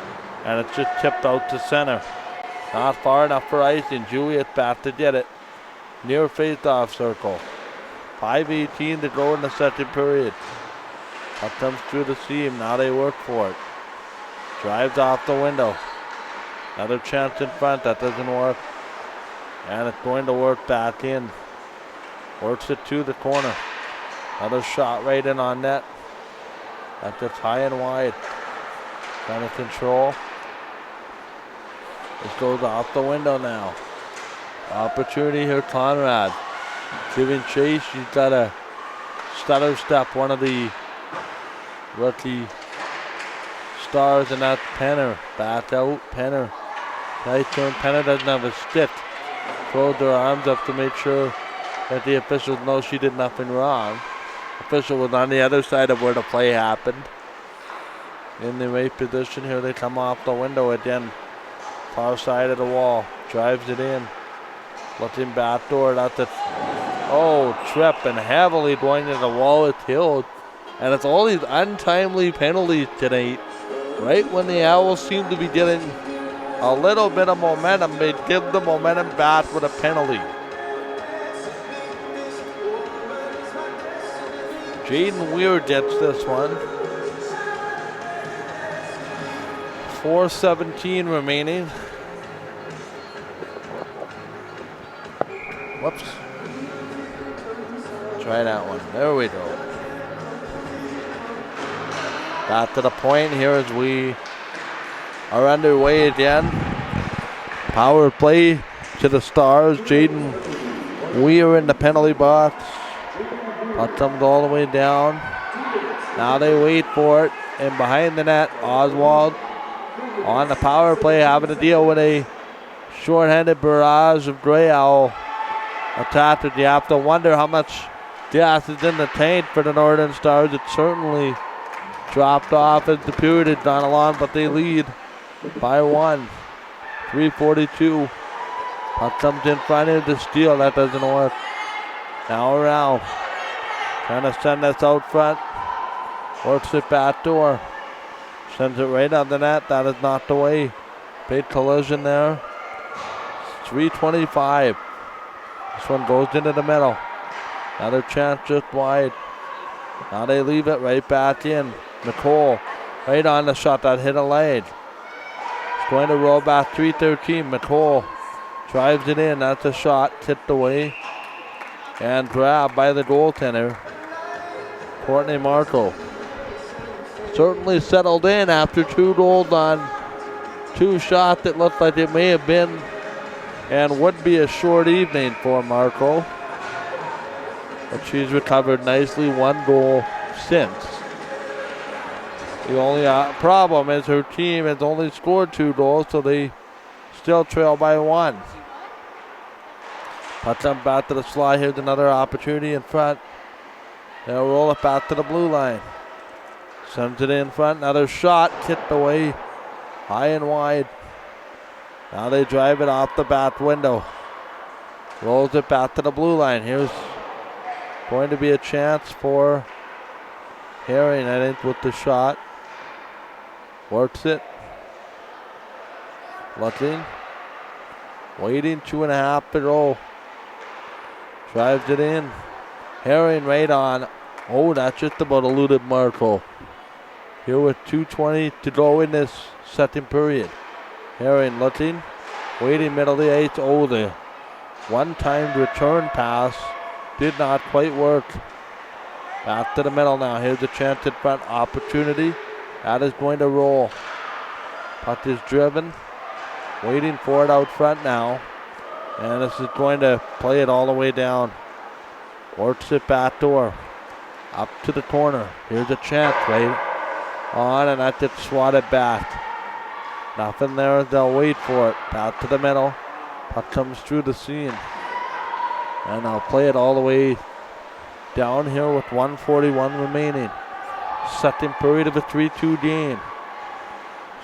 And it's just tipped out to center. Not far enough for icing. Juliet back to get it. Near face-off circle. 5:18 to go in the second period. That comes through the seam. Now they work for it. Drives off the window. Another chance in front. That doesn't work. And it's going to work back in. Works it to the corner. Another shot right in on net. That's just high and wide. Trying to control. This goes off the window now. Opportunity here, Conrad. Giving chase. She's got a stutter step, one of the rookie stars, and that's Penner. Back out, Penner. Nice turn. Penner doesn't have a stick. Throws her arms up to make sure that the officials know she did nothing wrong. Official was on the other side of where the play happened. In the right position here, they come off the window again. Far side of the wall. Drives it in. Looking back door. That's a trip and heavily going to the wall. It's held. And it's all these untimely penalties tonight. Right when the Owls seem to be getting a little bit of momentum, they give the momentum back with a penalty. Jaden Weir gets this one. 4:17 remaining. Whoops. Try that one. There we go. Back to the point here as we are underway again. Power play to the Stars. Jaden Weir in the penalty box. Puck comes all the way down. Now they wait for it. And behind the net, Oswald on the power play, having to deal with a short-handed barrage of Grey Owl attackers. You have to wonder how much gas is in the tank for the Northern Stars. It certainly dropped off as the period had gone along, but they lead by one. 3:42. Puck comes in front of the steal. That doesn't work. Now around. Trying to send this out front. Works it back door. Sends it right on the net. That is not the way. Big collision there. 3:25. This one goes into the middle. Another chance just wide. Now they leave it right back in. Nicole right on the shot that hit a leg. It's going to roll back 3:13. Nicole drives it in. That's a shot tipped away and grabbed by the goaltender, Courtney Marco. certainly settled in after 2 goals on 2 shots. It looked like it may have been and would be a short evening for Marco. But she's recovered nicely, 1 goal since. The only problem is her team has only scored 2 goals, so they still trail by 1. Puts them back to the slide. Here's another opportunity in front. They'll roll it back to the blue line. Sends it in front. Another shot tipped away high and wide. Now they drive it off the back window. Rolls it back to the blue line. Here's going to be a chance for Herring, I think, with the shot. Works it. Looking. Waiting, 2.5 to go. Drives it in. Herring right on. Oh, that's just about eluded Marco. Here with 2:20 to go in this second period. Herring looking. Waiting middle of the ice. Oh, the one-time return pass did not quite work. Back to the middle now. Here's a chance in front. Opportunity. That is going to roll. Puck is driven. Waiting for it out front now. And this is going to play it all the way down. Works it back door. Up to the corner. Here's a chance right on, and that gets swatted back. Nothing there. They'll wait for it. Back to the middle. Puck comes through the seam. And I'll play it all the way down here with 1:41 remaining. Second period of a 3-2 game.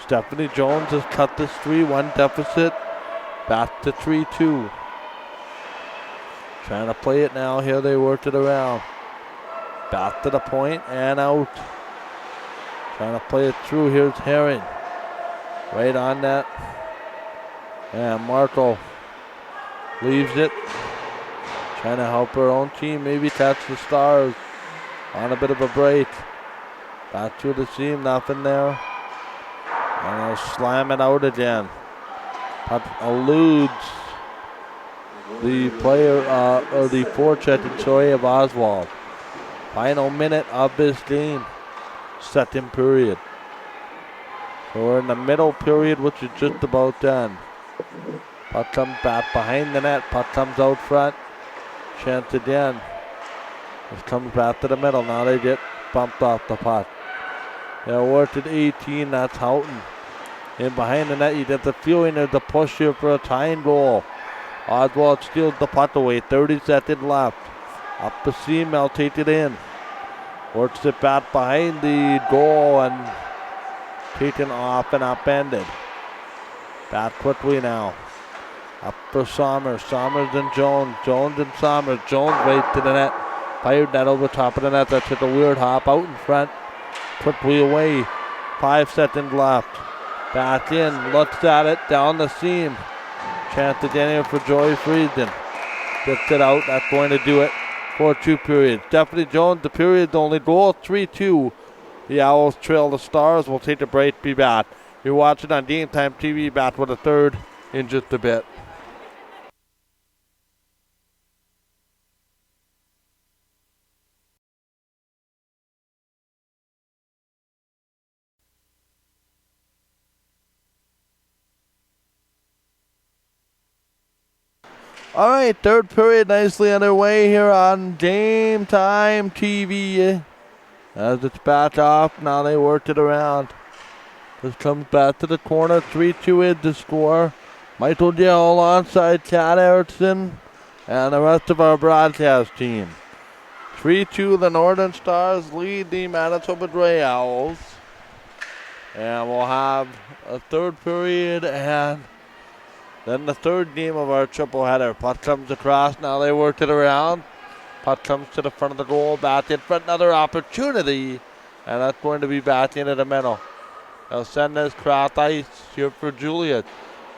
Stephanie Jones has cut this 3-1 deficit back to 3-2. Trying to play it now. Here they worked it around. Back to the point and out. Trying to play it through. Here's Herring. Right on that. And Marco leaves it. Trying to help her own team maybe catch the Stars on a bit of a break. Back to the seam. Nothing there. And they'll slam it out again. Puck eludes the player, or the forechecking, sorry, of Oswald. Final minute of this game. Second period. So we're in the middle period, which is just about done. Puck comes back behind the net. Puck comes out front. Chance again. This comes back to the middle. Now they get bumped off the puck. They're worked at 18. That's Houghton. In behind the net, you get the feeling there's a push here for a tying goal. Oswald steals the puck away. 30 seconds left. Up the seam, they'll take it in. Works it back behind the goal and taken off and upended. Back quickly now. Up for Somers. Somers and Jones. Jones and Somers. Jones right to the net. Fired that over top of the net. That's just a weird hop out in front. Quickly away. 5 seconds left. Back in. Looks at it. Down the seam. Chance again here for Joy Friedman. Gets it out. That's going to do it for 2 periods. Stephanie Jones, the period's only goal. 3-2. The Owls trail the Stars. We'll take a break. Be back. You're watching on Game Time TV. Back with a third in just a bit. All right, third period nicely underway here on Game Time TV. As it's back off, now they worked it around. This comes back to the corner, 3-2 is the score. Michael Gill alongside Chad Erickson and the rest of our broadcast team. 3-2, the Northern Stars lead the Manitoba Grey Owls. And we'll have a third period and then the third game of our triple header. Puck comes across. Now they worked it around. Puck comes to the front of the goal. Back in for another opportunity. And that's going to be back into the middle. They'll send this cross ice here for Juliet.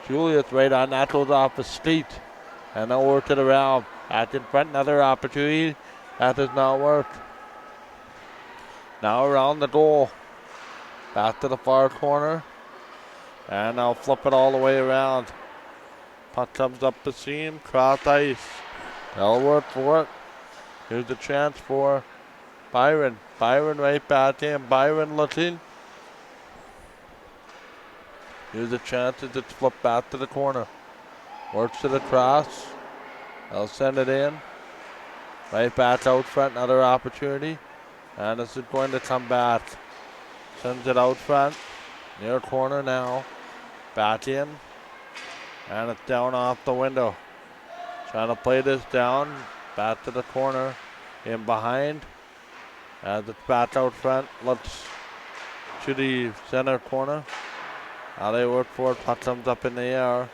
Juliet's right on that. Goes off the skate. And they'll work it around. Back in front. Another opportunity. That does not work. Now around the goal. Back to the far corner. And they'll flip it all the way around. Puck comes up the seam, cross ice. They'll work for it. Here's the chance for Byron right back in. Byron looking. Here's a chance to flip back to the corner. Works it across. They'll send it in. Right back out front, another opportunity. And this is going to come back. Sends it out front. Near corner now. Back in. And it's down off the window. Trying to play this down. Back to the corner. In behind. As it's back out front. Looks to the center corner. Now they work for it. Puck comes up in the air.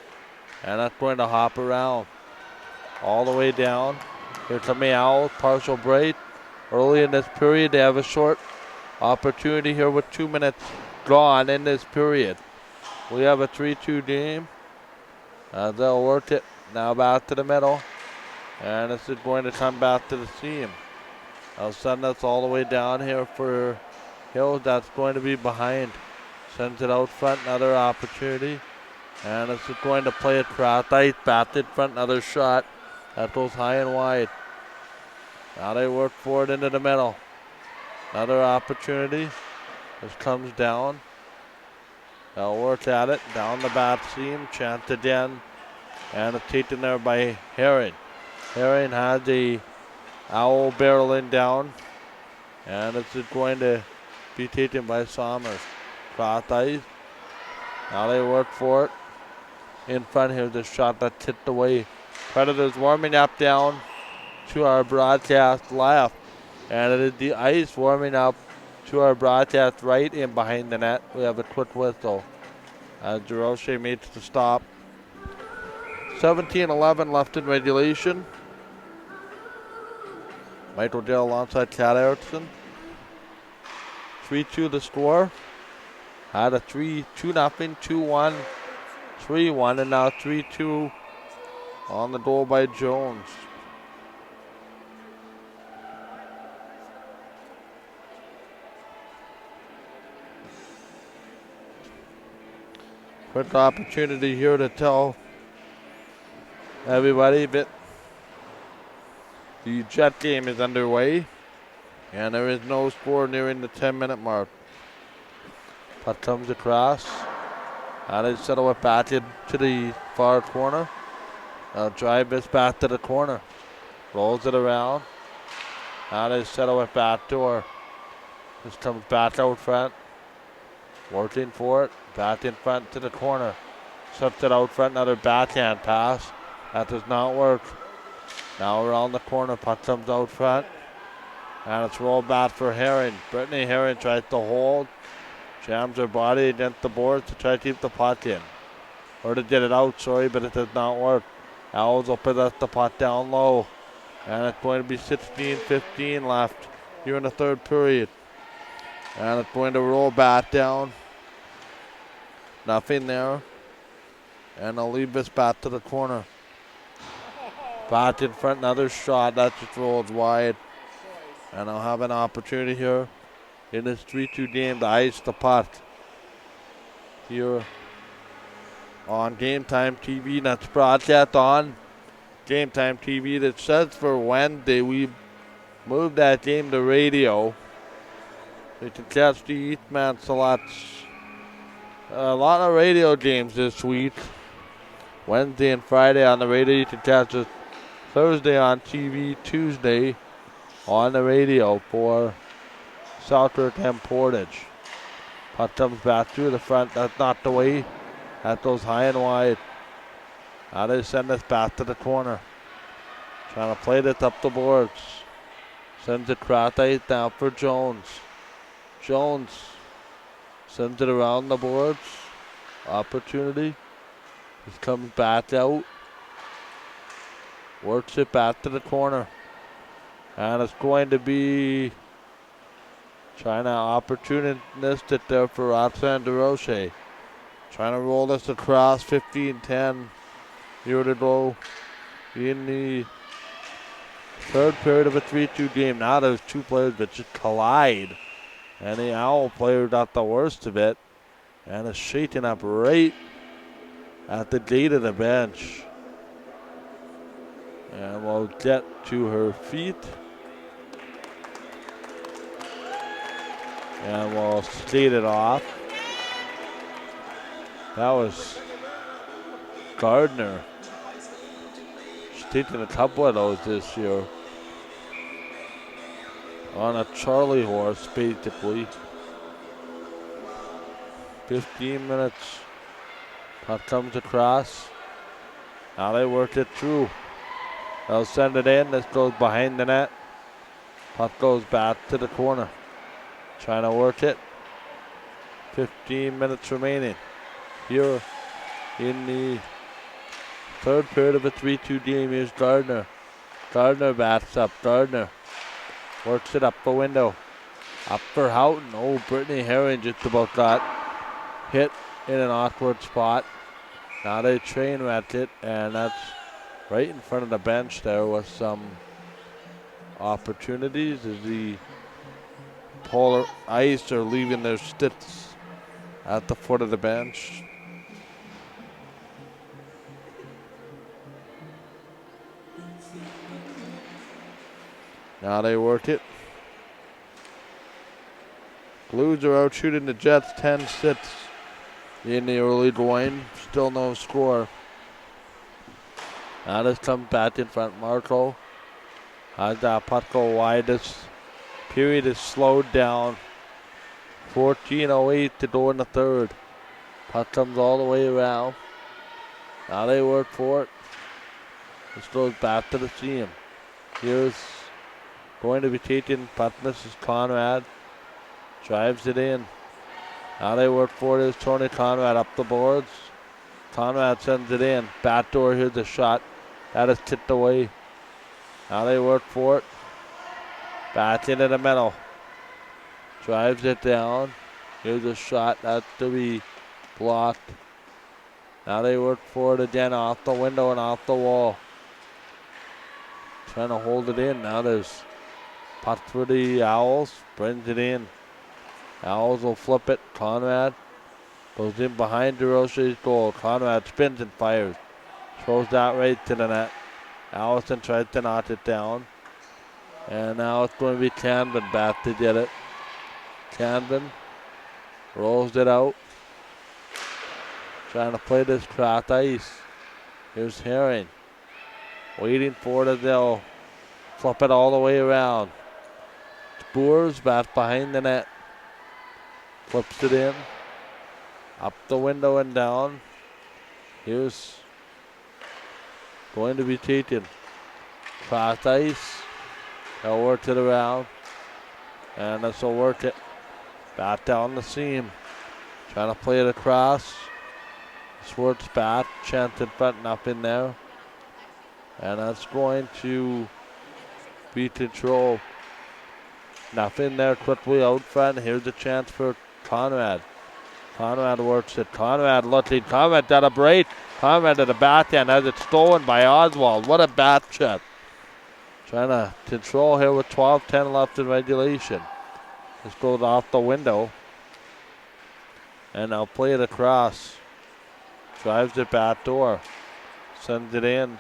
And that's going to hop around. All the way down. Here comes the Owls. Partial break. Early in this period, they have a short opportunity here with 2 minutes gone in this period. We have a 3-2 game. They'll work it now back to the middle. And this is going to come back to the seam. They'll send us all the way down here for Hills. That's going to be behind. Sends it out front, another opportunity. And this is going to play it across ice, back in front, another shot. That goes high and wide. Now they work for it into the middle. Another opportunity. This comes down. They'll work at it. Down the back seam. Chance again. And it's taken there by Herring. Herring had the Owl barreling down. And this is going to be taken by Somers. Cross ice. Now they work for it. In front here, the shot that tipped away. Predators warming up down to our broadcast left. And it is the ice warming up to our broadcast right in behind the net. We have a quick whistle as Durocher makes the stop. 17-11 left in regulation. Michael Dale alongside Chad Erickson. 3-2 the score. Had a 3-2-0, 2-1, 3-1, and now 3-2 on the goal by Jones. Quick opportunity here to tell everybody that the Jet game is underway, and there is no score nearing the 10-minute mark. Puck comes across. And they settle it back into the far corner. They'll drive this back to the corner. Rolls it around. Now they settle it back to her. This comes back out front. Working for it. Back in front to the corner. Sets it out front. Another backhand pass. That does not work. Now around the corner. Puck comes out front. And it's rolled back for Herring. Brittany Herring tries to hold. Jams her body against the boards to try to keep the puck in. Or to get it out, sorry, but it does not work. Owls will put the puck down low. And it's going to be 16-15 left here in the third period. And it's going to roll back down. Nothing there. And they'll leave this back to the corner. Back in front, another shot. That just rolls wide. And they'll have an opportunity here in this 3-2 game to ice the puck. Here on Game Time TV. That's broadcast on Game Time TV. That says for Wednesday we moved that game to radio. You can catch the Eastman Selects. A lot of radio games this week. Wednesday and Friday on the radio. You can catch it Thursday on TV, Tuesday on the radio for Southwark and Portage. Puck comes back through the front. That's not the way. That goes high and wide. Now they send this back to the corner. Trying to play this up the boards. Sends it cross ice down for Jones. Jones sends it around the boards. Opportunity. This comes back out. Works it back to the corner. And it's going to be trying to opportunistic there for Roxanne DeRoche. Trying to roll this across 15-10. Here to go in the third period of a 3-2 game. Now there's two players that just collide. And the Owl player got the worst of it. And is shaking up right at the gate of the bench. And we'll get to her feet. And we'll skate it off. That was Gardner. She's taken a couple of those this year. On a Charlie horse, basically. 15 minutes. Puck comes across. Now they worked it through. They'll send it in. This goes behind the net. Puck goes back to the corner. Trying to work it. 15 minutes remaining. Here in the third period of a 3-2 game. Here's Gardner. Gardner bats up. Gardner works it up the window. Up for Houghton. Oh, Brittany Herring just about got hit in an awkward spot. Now they train wrecked it, and that's right in front of the bench there with some opportunities as the polar ice are leaving their sticks at the foot of the bench. Now they work it. Blues are out shooting the Jets 10-6 in the early going. Still no score. Now this comes back in front. Marco has that puck go wide. This period is slowed down. 14:08 to go in the third. Puck comes all the way around. Now they work for it. This goes back to the seam. Here's going to be taken. Puck misses Conrad. Drives it in. Now they work for it. Is Tony Conrad up the boards. Conrad sends it in. Backdoor, here's the shot. That is tipped away. Now they work for it. Back into the middle. Drives it down. Here's a shot. That's to be blocked. Now they work for it again off the window and off the wall. Trying to hold it in. Now there's puck for the Owls. Brings it in. Owls will flip it. Conrad goes in behind DeRoche's goal. Conrad spins and fires. Throws that right to the net. Allison tries to knock it down. And now it's going to be Canvin back to get it. Canvin rolls it out. Trying to play this cracked ice. Here's Herring. Waiting for it. They'll flip it all the way around. Boers back behind the net. Flips it in. Up the window and down. Here's going to be taken. Cross ice. They'll work it around. And this will work it. Back down the seam. Trying to play it across. Swartz back. Chanted button up in there. And that's going to be controlled. Nothing there quickly out front. Here's a chance for Conrad. Conrad works it. Conrad looking. Conrad got a break. Conrad at the backhand as it's stolen by Oswald. What a back check. Trying to control here with 12:10 left in regulation. This goes off the window. And they'll play it across. Drives it back door. Sends it in.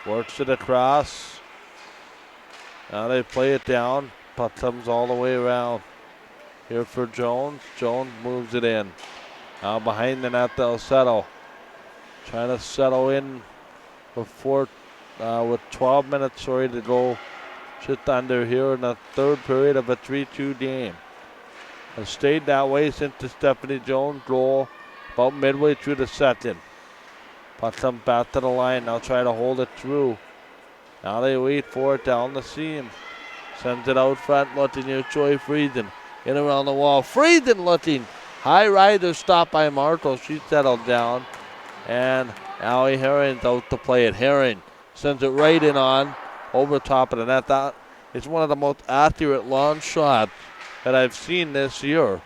Works it across. Now they play it down. Puck comes all the way around. Here for Jones. Jones moves it in. Now behind the net they'll settle. Trying to settle in before with 12 minutes to go. Just under here in the third period of a 3-2 game. Has stayed that way since the Stephanie Jones goal about midway through the second. Puck comes back to the line. They'll try to hold it through. Now they wait for it down the seam. Sends it out front, looking here, Joy Frieden. In around the wall. Frieden looking. High rider stopped by Marco. She settled down. And Allie Herring's out to play it. Herring sends it right in on. Over top of the net. That is one of the most accurate long shots that I've seen this year.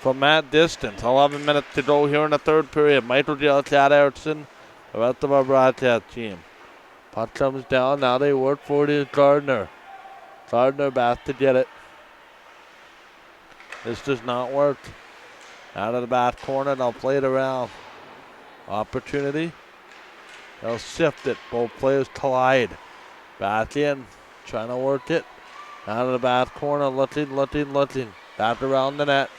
From that distance. 11 minutes to go here in the third period. Michael Jill, Chad Erickson, the rest of our broadcast team. Puck comes down. Now they work for it is Gardner. Gardner back to get it. This does not work. Out of the back corner, they'll play it around. Opportunity. They'll sift it. Both players collide. Back in. Trying to work it. Out of the back corner, looking. Back around the net.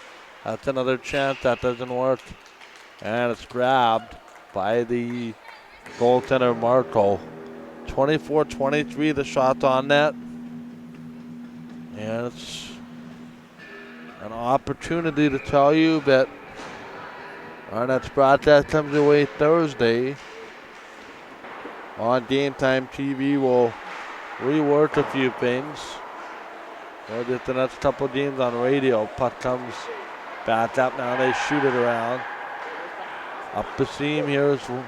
That's another chance. That doesn't work. And it's grabbed by the goaltender, Marco. 24-23, the shot on net. And it's an opportunity to tell you that our next broadcast comes your way Thursday. On Game Time TV, we'll rework a few things. We'll get the next couple games on radio. Puck comes back up. Now they shoot it around. Up the seam. Here's Wood.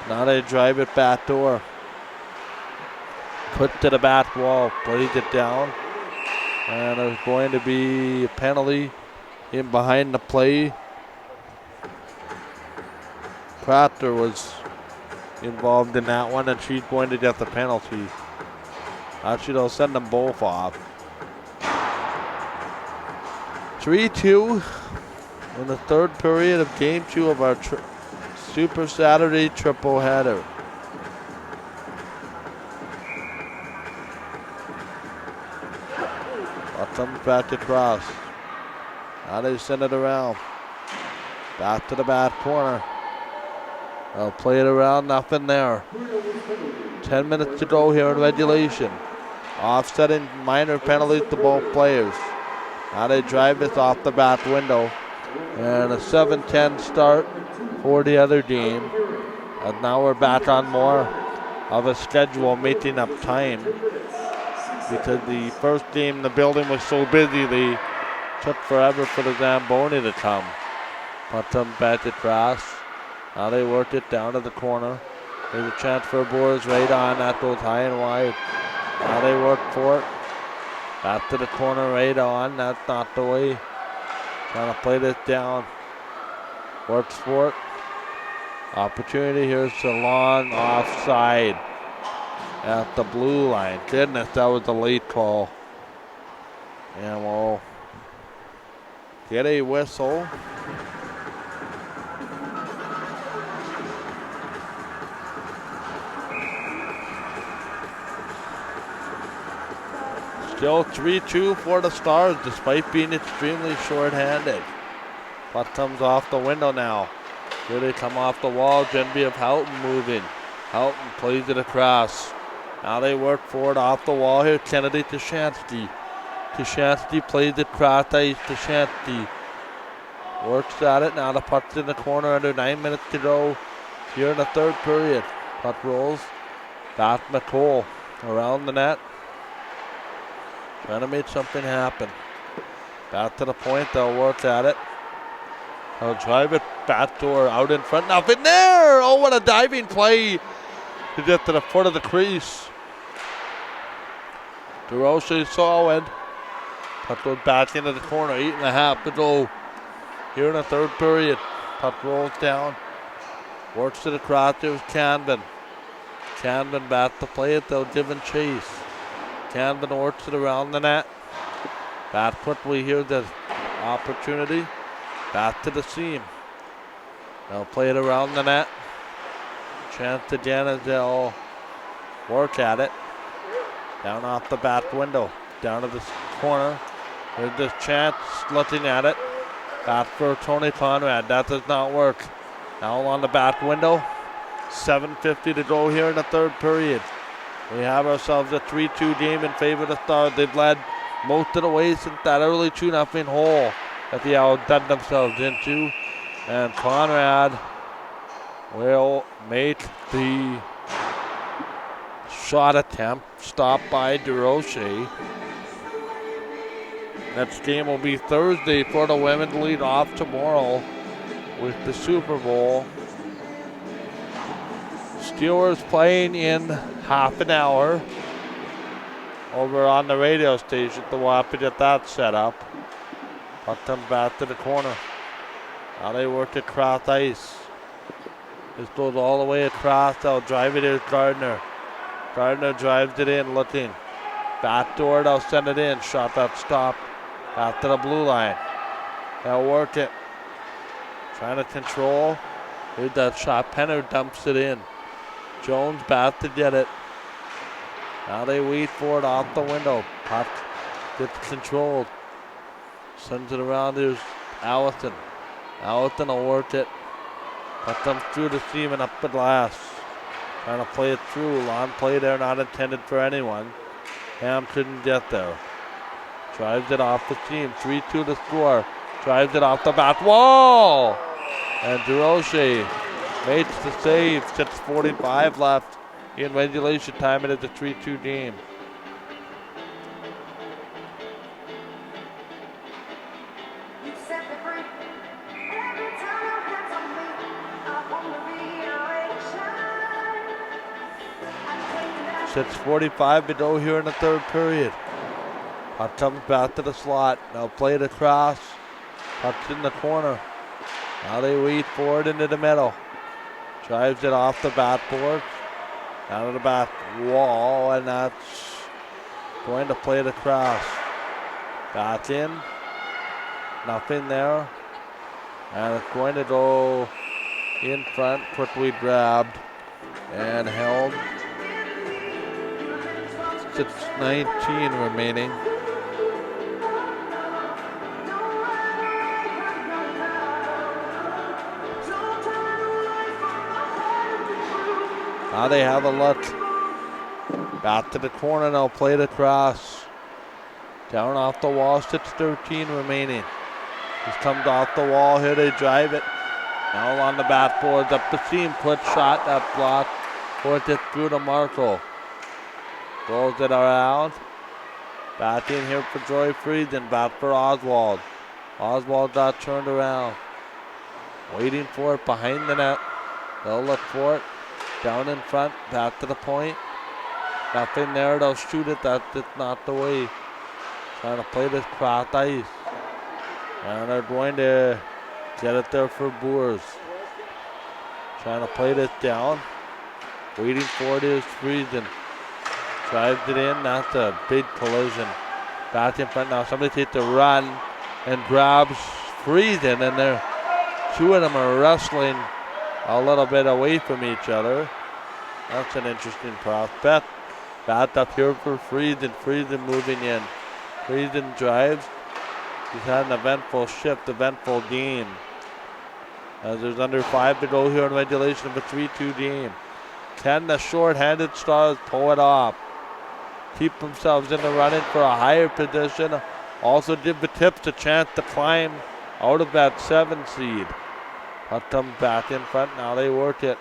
Now they drive it back door. Put to the back wall. Plays it down. And there's going to be a penalty in behind the play. Proctor was involved in that one, and she's going to get the penalty. Actually, they'll send them both off. 3-2 in the third period of Game 2 of our Super Saturday triple header. Ball comes back across. Now they send it around. Back to the back corner. They'll play it around, nothing there. 10 minutes to go here in regulation. Offsetting minor penalties to both players. Now they drive this off the back window. And a 7-10 start for the other game. And now we're back on more of a schedule, making up time. Because the first game, the building was so busy, they took forever for the Zamboni to come. Put them back across. Now they work it down to the corner. There's a chance for Boers right on. That goes high and wide. Now they work for it. Back to the corner right on. That's not the way. Trying to play this down. Works for it. Opportunity. Here's Salon offside at the blue line. Goodness, that was a late call. And we'll get a whistle. Still 3-2 for the Stars, despite being extremely short-handed. Puck comes off the window now. Here they come off the wall. Genevieve Houghton moving. Houghton plays it across. Now they work for it off the wall here. Kennedy Tushansky. Tushansky plays it cross ice. Tushansky works at it. Now the puck's in the corner under 9 minutes to go here in the third period. Puck rolls. Back McCole around the net. Trying to make something happen. Back to the point, they'll work at it. They'll drive it back door out in front. Nothing there! Oh, what a diving play to get to the foot of the crease. DeRoche solid. Puck goes back into the corner. 8.5 to go here in the third period. Puck rolls down. Works it across. There's Canvin. Canvin back to play it. They'll give and chase. Canvin works it around the net. Back quickly here, the opportunity. Back to the seam. They'll play it around the net. Chance again as they'll work at it. Down off the back window. Down to the corner. There's this chance looking at it. Back for Tony Conrad. That does not work. Now on the back window. 7:50 to go here in the third period. We have ourselves a 3-2 game in favor of the Stars. They've led most of the way since that early 2-0 hole that they outdone themselves into. And Conrad will make the shot attempt. Stopped by DeRoche. Next game will be Thursday for the women. Lead off tomorrow with the Super Bowl. Steelers playing in half an hour over on the radio station. We'll have to get that set up. Puck comes back to the corner. Now they work across ice. This goes all the way across. They'll drive it in Gardner. Gardner drives it in, looking. Back door, they'll send it in. Shot that stop. Back to the blue line. They'll work it. Trying to control. Here's that shot. Penner dumps it in. Jones back to get it. Now they wait for it off the window. Puck Gets controlled. Sends it around. There's Allison. Allison will work it. But comes through the seam and up the glass. Trying to play it through. Long play there, not intended for anyone. Ham couldn't get there. Drives it off the seam. 3-2 to score. Drives it off the back wall. And DeRoche makes the save. 6:45 left in regulation time. It is a 3-2 game. It's 45 to go here in the third period. Puck comes back to the slot. Now play it across. Puck's in the corner. Now they wait for it into the middle. Drives it off the backboard. Down to the back wall, and that's going to play it across. Back in. Nothing there. And it's going to go in front. Quickly grabbed and held. 6:19 remaining. Now they have a look. Back to the corner now, played across. Down off the wall, 6:13 remaining. Just comes off the wall here, they drive it. Now on the backboards, up the seam, quick shot, that block. Forced it through to Markle. Rolls it around. Back in here for Joy Frieden. Back for Oswald. Oswald got turned around. Waiting for it behind the net. They'll look for it. Down in front. Back to the point. Nothing there. They'll shoot it. That's not the way. Trying to play this cross ice. And they're going to get it there for Boers. Trying to play this down. Waiting for it is Frieden. Drives it in, that's a big collision. Back in front now, somebody takes the run and grabs Frieden, and they're, two of them are wrestling a little bit away from each other. That's an interesting prospect. Back up here for Frieden, Frieden moving in. Frieden drives. He's had an eventful shift, eventful game. As there's under 5 to go here in regulation of a 3-2 game. 10 the short-handed Stars pull it off. Keep themselves in the running for a higher position. Also give the Tips a chance to climb out of that 7 seed. Puck comes back in front. Now they work it.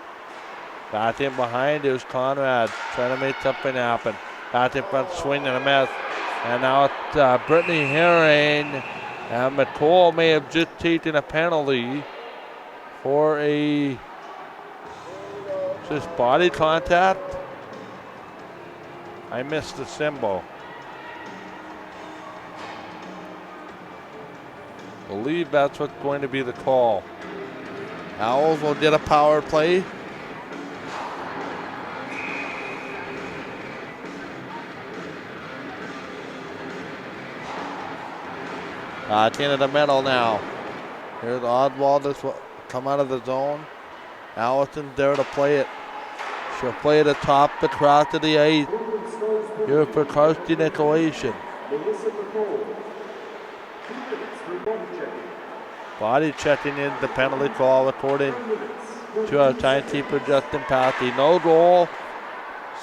Back in behind is Conrad trying to make something happen. Back in front, swing and a miss. And now it's Brittany Herring. And McCall may have just taken a penalty for a just body contact. I missed the symbol. Believe that's what's going to be the call. Owls will get a power play. Back into the middle now. Here's Oswald. This will come out of the zone. Allison's there to play it. She'll play it atop the cross of the ice. Here for Karsten Nicolation. Body checking in the penalty call according to our timekeeper Justin Pathy. No goal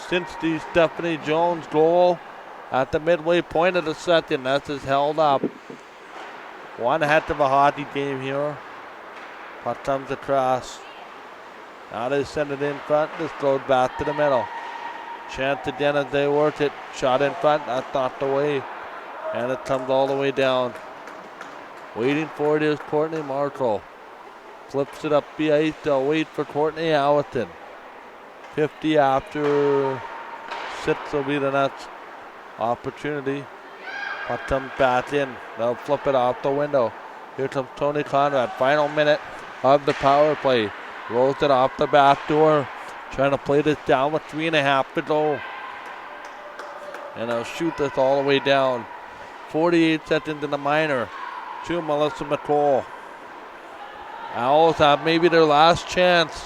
since the Stephanie Jones goal at the midway point of the second. That's just held up. One heck of a hockey game here. Puck comes across. Now they send it in front. This goes back to the middle. Chance again as they work it. Shot in front. That's not the way. And it comes all the way down. Waiting for it is Courtney Markle. Flips it up the ice. They'll wait for Courtney Allison. 50 after 6 will be the next opportunity. Puck comes back in. They'll flip it out the window. Here comes Tony Conrad. Final minute of the power play. Rolls it off the back door. Trying to play this down with 3.5 to go. And they'll shoot this all the way down. 48 seconds in the minor to Melissa McCall. Owls have maybe their last chance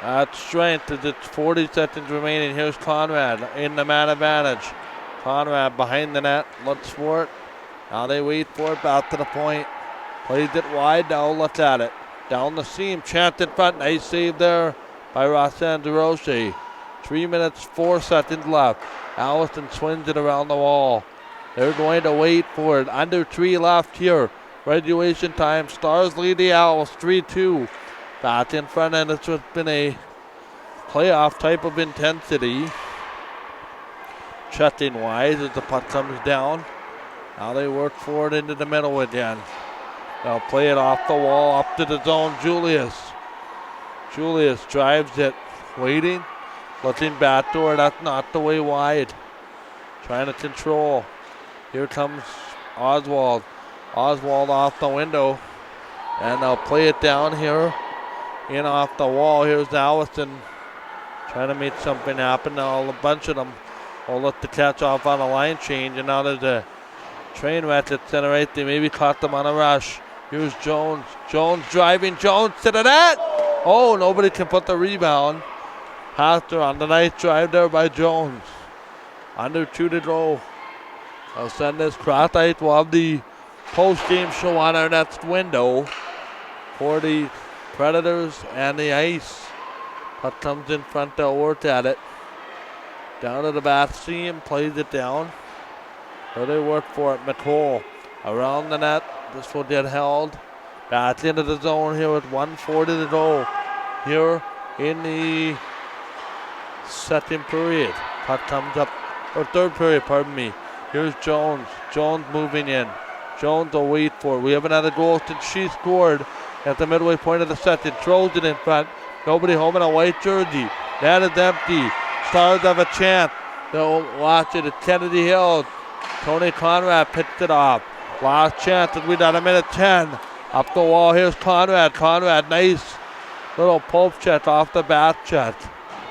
at strength as it's 40 seconds remaining. Here's Conrad in the man advantage. Conrad behind the net, looks for it. Now they wait for it, back to the point. Plays it wide, now looks at it. Down the seam, chance in front, nice save there by Roxanne DeRoche. 3 minutes, 4 seconds left. Allison swings it around the wall. They're going to wait for it. Under 3 left here. Regulation time. Stars lead the Owls 3-2. Back in front, and it's been a playoff type of intensity. Checking wide as the puck comes down. Now they work for it into the middle again. They'll play it off the wall up to the zone. Julius drives it. Waiting. Looking back door. That's not the way wide. Trying to control. Here comes Oswald. Oswald off the window. And they'll play it down here. In off the wall. Here's Allison trying to make something happen. Now a bunch of them will look to catch off on a line change. And now there's a train wreck at center right. They maybe caught them on a rush. Here's Jones. Jones driving. Jones to the net. Oh, nobody can put the rebound. After on the nice drive there by Jones. Under 2 to go. I'll send this cross ice. We'll have the post-game show on our next window for the Predators and the ice. Puck comes in front, they'll work at it. Down to the back seam, plays it down. So they work for it. McCall around the net. This will get held. Back into the zone here with 1:40 to go. Here in the second period. Puck comes up, or third period, pardon me. Here's Jones. Jones moving in. Jones will wait for it. We haven't had a goal since she scored at the midway point of the second. Throws it in front. Nobody home in a white jersey. That is empty. Stars have a chance. They'll watch it at Kennedy Hills. Tony Conrad picked it off. Last chance as we got a minute 10. Up the wall, here's Conrad. Conrad, nice little pulp check off the back check.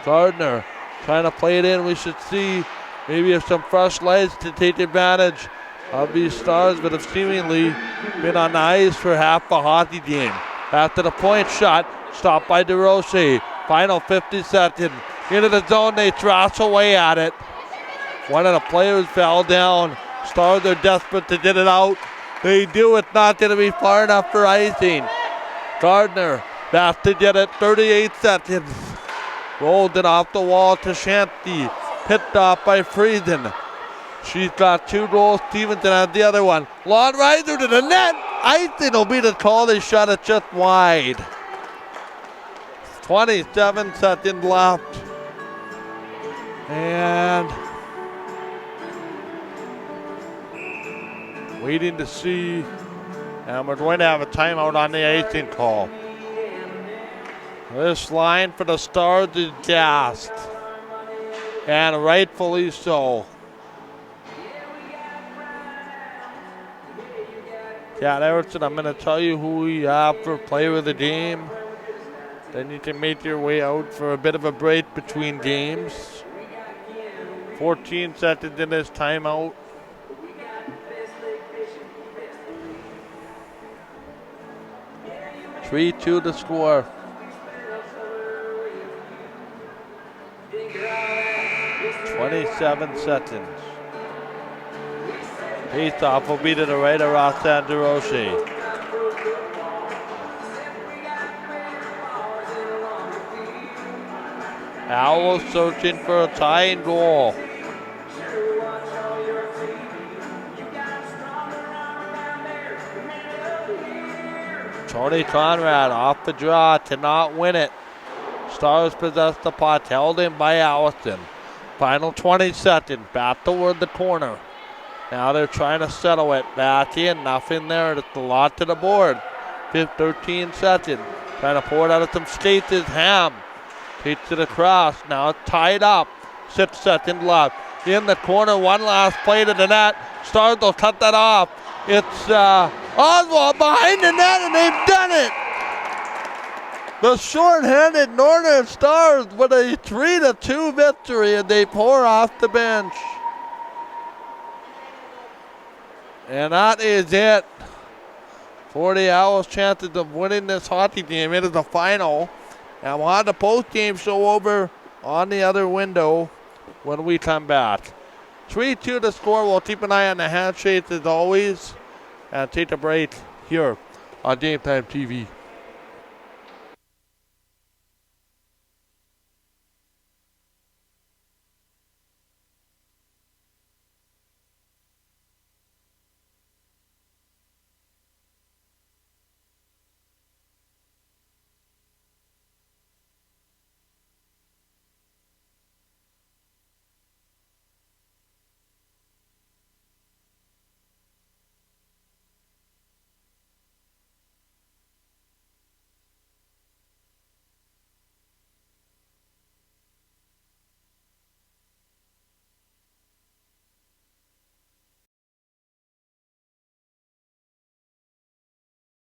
Gardner trying to play it in. We should see maybe if some fresh legs to take advantage of these Stars, but have seemingly been on the ice for half the hockey game. Back to the point shot, stopped by DeRoche. Final 50 seconds. Into the zone, they thrash away at it. One of the players fell down. Stars are desperate to get it out. They do. It's not going to be far enough for icing. Gardner back to get it. 38 seconds. Rolled it off the wall to Shanty. Picked off by Frieden. She's got 2 goals. Stevenson has the other one. Long riser to the net. Icing will be the call. They shot it just wide. 27 seconds left. And waiting to see. And we're going to have a timeout on the icing call. This line for the Stars is gassed. And rightfully so. Cat Everton, I'm going to tell you who we have for player of the game. Then you can make your way out for a bit of a break between games. 14 seconds in this timeout. (3-2) to score. (27 seconds). Face-off will be to the right of Roxanne DeRoche. Owls searching for a tying goal. Tony Conrad off the draw, cannot win it. Stars possess the puck, held in by Allison. Final 20 seconds, back toward the corner. Now they're trying to settle it. Back in, nothing there. It's a lot to the board. 13 seconds. Trying to pour it out of some skates is Ham. Takes it across. Now it's tied up. 6 seconds left. In the corner, one last play to the net. Stars will cut that off. It's Oswald behind the net, and they've done it. The short-handed Northern Stars with a 3-2 victory, and they pour off the bench. And that is it for the Owls' chances of winning this hockey game. It is the final. And we'll have the post-game show over on the other window when we come back. 3-2 to score. We'll keep an eye on the handshakes as always and take a break here on Game Time TV.